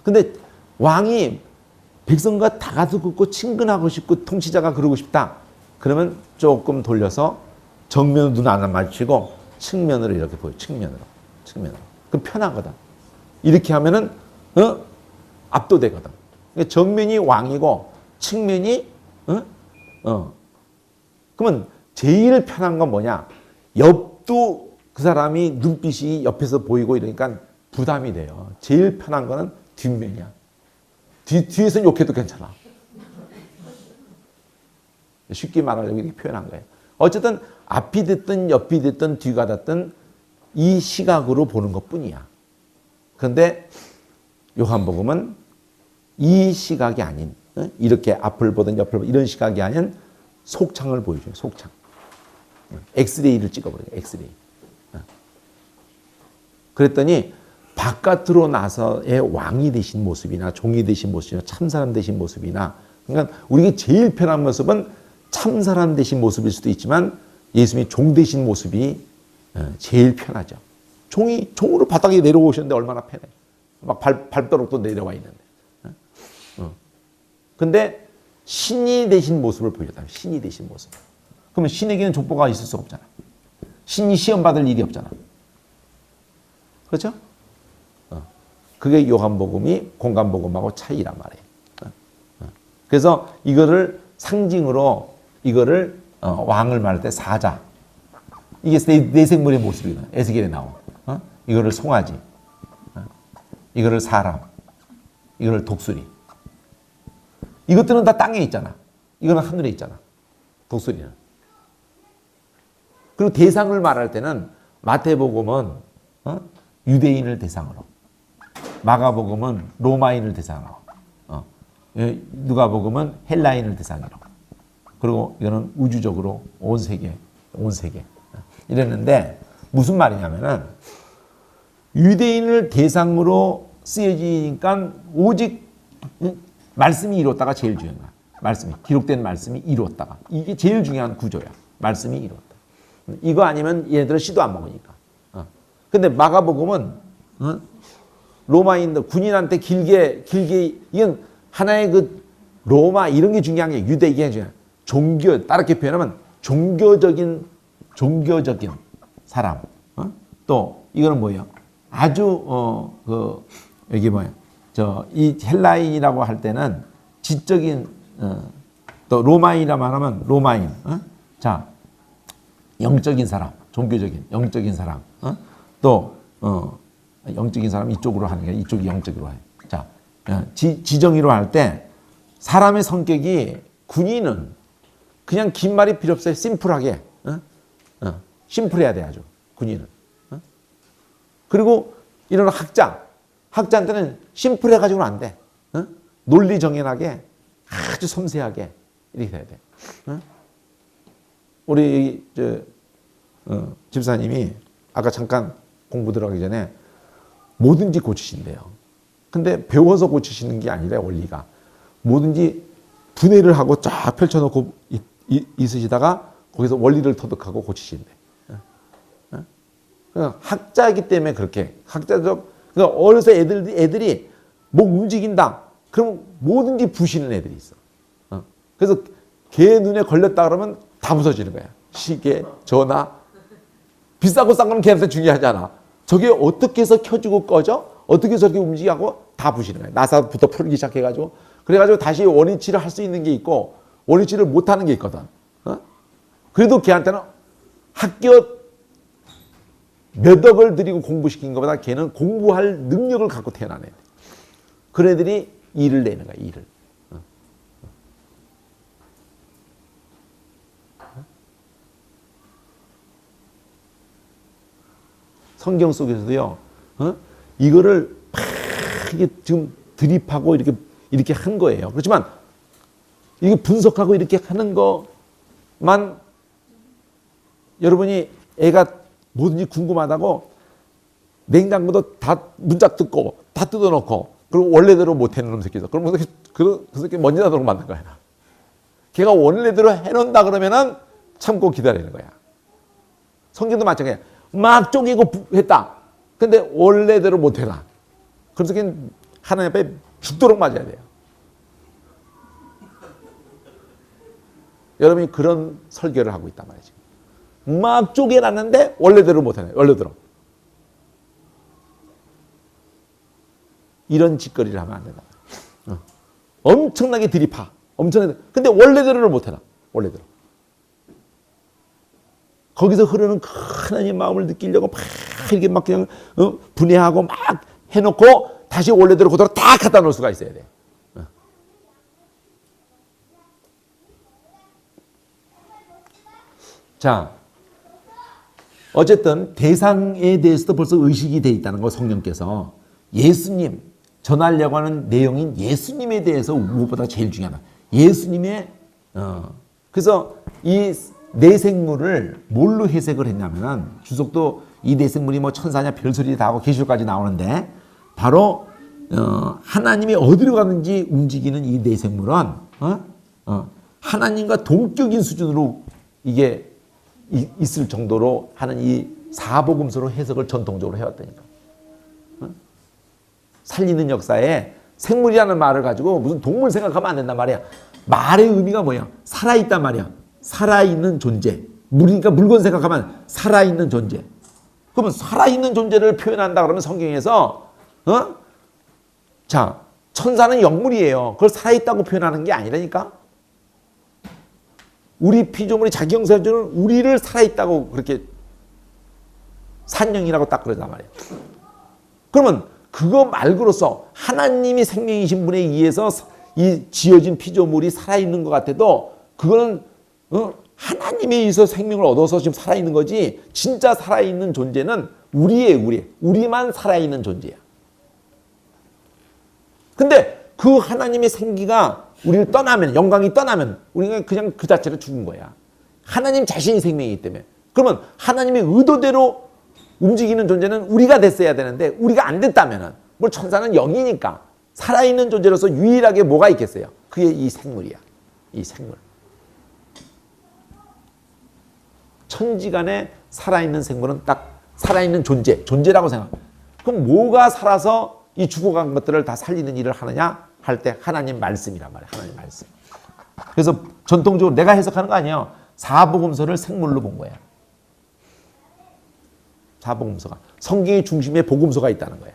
근데 왕이 백성과 다 가서 긋고 친근하고 싶고 통치자가 그러고 싶다. 그러면 조금 돌려서 정면으로 눈 안 마주치고 측면으로 이렇게 보여. 측면으로. 그럼 편하거든. 이렇게 하면은 압도되거든. 그러니까 정면이 왕이고 측면이 그러면 제일 편한 건 뭐냐? 옆도 그 사람이 눈빛이 옆에서 보이고 이러니까 부담이 돼요. 제일 편한 거는 뒷면이야. 뒤에서는 욕해도 괜찮아. 쉽게 말하려고 이렇게 표현한 거예요. 어쨌든 앞이 됐든 옆이 됐든 뒤가 됐든 이 시각으로 보는 것뿐이야. 그런데 요한복음은 이 시각이 아닌 이렇게 앞을 보든 옆을 보든 이런 시각이 아닌 속창을 보여줘요. 속창. 엑스레이를 찍어버려요. 엑스레이. 그랬더니 바깥으로 나서의 왕이 되신 모습이나 종이 되신 모습이나 참사람 되신 모습이나, 그러니까 우리가 제일 편한 모습은 참사람 되신 모습일 수도 있지만 예수님이 종 되신 모습이 제일 편하죠. 종으로 바닥에 내려오셨는데 얼마나 편해. 막 발가락도 내려와 있는데. 근데 신이 되신 모습을 보여줬다. 신이 되신 모습. 그러면 신에게는 족보가 있을 수 없잖아. 신이 시험 받을 일이 없잖아. 그렇죠? 그게 요한복음이 공간복음하고 차이란 말이에요. 그래서 이거를 상징으로 이거를 왕을 말할 때 사자. 이게 내 생물의 모습이거든. 에스겔에 나온. 이거를 송아지. 이거를 사람. 이거를 독수리. 이것들은 다 땅에 있잖아. 이거는 하늘에 있잖아. 독수리는. 그리고 대상을 말할 때는 마태복음은 유대인을 대상으로, 마가복음은 로마인을 대상으로, 누가복음은 헬라인을 대상으로, 그리고 이거는 우주적으로 온 세계 이랬는데, 무슨 말이냐면은 유대인을 대상으로 쓰여지니까 오직 말씀이 이뤘다가 제일 중요한 거야. 말씀이 기록된 말씀이 이뤘다가, 이게 제일 중요한 구조야. 말씀이 이뤘다. 이거 아니면 얘네들은 씨도 안 먹으니까. 근데 마가복음은 로마인들 군인한테 길게 이건 하나의 그 로마 이런 게 중요한 게 유대 이게 중요한 종교, 다르게 표현하면 종교적인 사람. 또 이거는 뭐예요? 아주 여기 뭐예요? 이 헬라인이라고 할 때는 지적인 또 로마인이라고 하면 로마인. 자, 영적인 사람, 종교적인 영적인 사람. 또 영적인 사람 이쪽으로 하는 게 이쪽이 영적으로 해요. 자, 지정의로 할 때 사람의 성격이 군인은 그냥 긴 말이 필요 없어요. 심플하게. 심플해야 돼 아주 군인은. 그리고 이런 학자한테는 심플해가지고는 안 돼. 논리 정연하게 아주 섬세하게 이렇게 해야 돼. 우리 집사님이 아까 잠깐 공부 들어가기 전에 뭐든지 고치신대요. 근데 배워서 고치시는 게 아니라 원리가 뭐든지 분해를 하고 쫙 펼쳐놓고 있으시다가 거기서 원리를 터득하고 고치신대. 학자이기 때문에 그렇게 학자적. 그러니까 어려서 애들이 뭐 움직인다. 그럼 뭐든지 부시는 애들이 있어. 그래서 걔 눈에 걸렸다 그러면 다 부서지는 거야. 시계, 전화. 비싸고 싼 거는 걔한테 중요하지 않아. 저게 어떻게 해서 켜지고 꺼져? 어떻게 해서 저렇게 움직이고 다 부시는 거야. 나사부터 풀기 시작해가지고. 그래가지고 다시 원위치를 할 수 있는 게 있고 원위치를 못하는 게 있거든. 그래도 걔한테는 학교 몇 억을 들이고 공부시킨 것보다 걔는 공부할 능력을 갖고 태어난 애들. 그런 애들이 일을 내는 거야, 일을. 성경 속에서도요, 이거를 막 이게 지금 드립하고 이렇게 한 거예요. 그렇지만 이게 분석하고 이렇게 하는 것만 여러분이 애가 뭐든지 궁금하다고 냉장고도 다 문짝 뜯고 다 뜯어놓고 그리고 원래대로 못 해놓은 새끼죠. 그럼 그 새끼 먼지 나도록 만든 거야. 걔가 원래대로 해놓는다 그러면은 참고 기다리는 거야. 성경도 마찬가지야. 막 쪼개고 했다. 근데 원래대로 못 해놔. 그래서 걔는 하나님 앞에 죽도록 맞아야 돼요. 여러분이 그런 설교를 하고 있단 말이지. 막 쪼개놨는데 원래대로 못하네. 원래대로. 이런 짓거리를 하면 안 된다. 엄청나게 들이파. 엄청나게. 근데 원래대로를 못해놔. 원래대로. 거기서 흐르는 하나님의 마음을 느끼려고 막 이렇게 막 그냥 분해하고 막 해놓고 다시 원래대로 그대로 다 갖다 놓을 수가 있어야 돼. 자, 어쨌든 대상에 대해서도 벌써 의식이 돼 있다는 거 성령께서. 예수님, 전하려고 하는 내용인 예수님에 대해서 무엇보다 제일 중요하다. 예수님의 그래서 이 내생물을 뭘로 해석을 했냐면은 주석도 이 내생물이 뭐 천사냐 별소리 다 하고 계시록까지 나오는데 바로 하나님이 어디로 가는지 움직이는 이 내생물은 하나님과 동격인 수준으로 이게 있을 정도로 하는 이 사복음서로 해석을 전통적으로 해왔다니까. 살리는 역사에 생물이라는 말을 가지고 무슨 동물 생각하면 안 된단 말이야. 말의 의미가 뭐야? 살아있단 말이야. 살아있는 존재. 그러니까 물건 생각하면 살아있는 존재. 그러면 살아있는 존재를 표현한다 그러면 성경에서 자, 천사는 영물이에요. 그걸 살아있다고 표현하는 게 아니라니까. 우리 피조물이 자기 형상을 주는 우리를 살아있다고 그렇게 산영이라고 딱 그러단 말이에요. 그러면 그거 말고로서 하나님이 생명이신 분에 의해서 이 지어진 피조물이 살아있는 것 같아도 그거는 하나님에 의해서 생명을 얻어서 지금 살아있는 거지 진짜 살아있는 존재는 우리예요. 우리만 살아있는 존재야. 근데 그 하나님의 생기가 우리를 떠나면 영광이 떠나면 우리가 그냥 그 자체로 죽은 거야. 하나님 자신이 생명이기 때문에. 그러면 하나님의 의도대로 움직이는 존재는 우리가 됐어야 되는데 우리가 안 됐다면은 뭐 천사는 영이니까 살아있는 존재로서 유일하게 뭐가 있겠어요? 그게 이 생물이야. 이 생물. 천지간에 살아있는 생물은 딱 살아있는 존재라고 생각. 그럼 뭐가 살아서 이 죽어간 것들을 다 살리는 일을 하느냐 할 때 하나님 말씀이란 말이에요. 하나님 말씀. 그래서 전통적으로 내가 해석하는 거 아니에요. 사복음서를 생물로 본 거야. 사복음서가 성경의 중심에 복음서가 있다는 거야.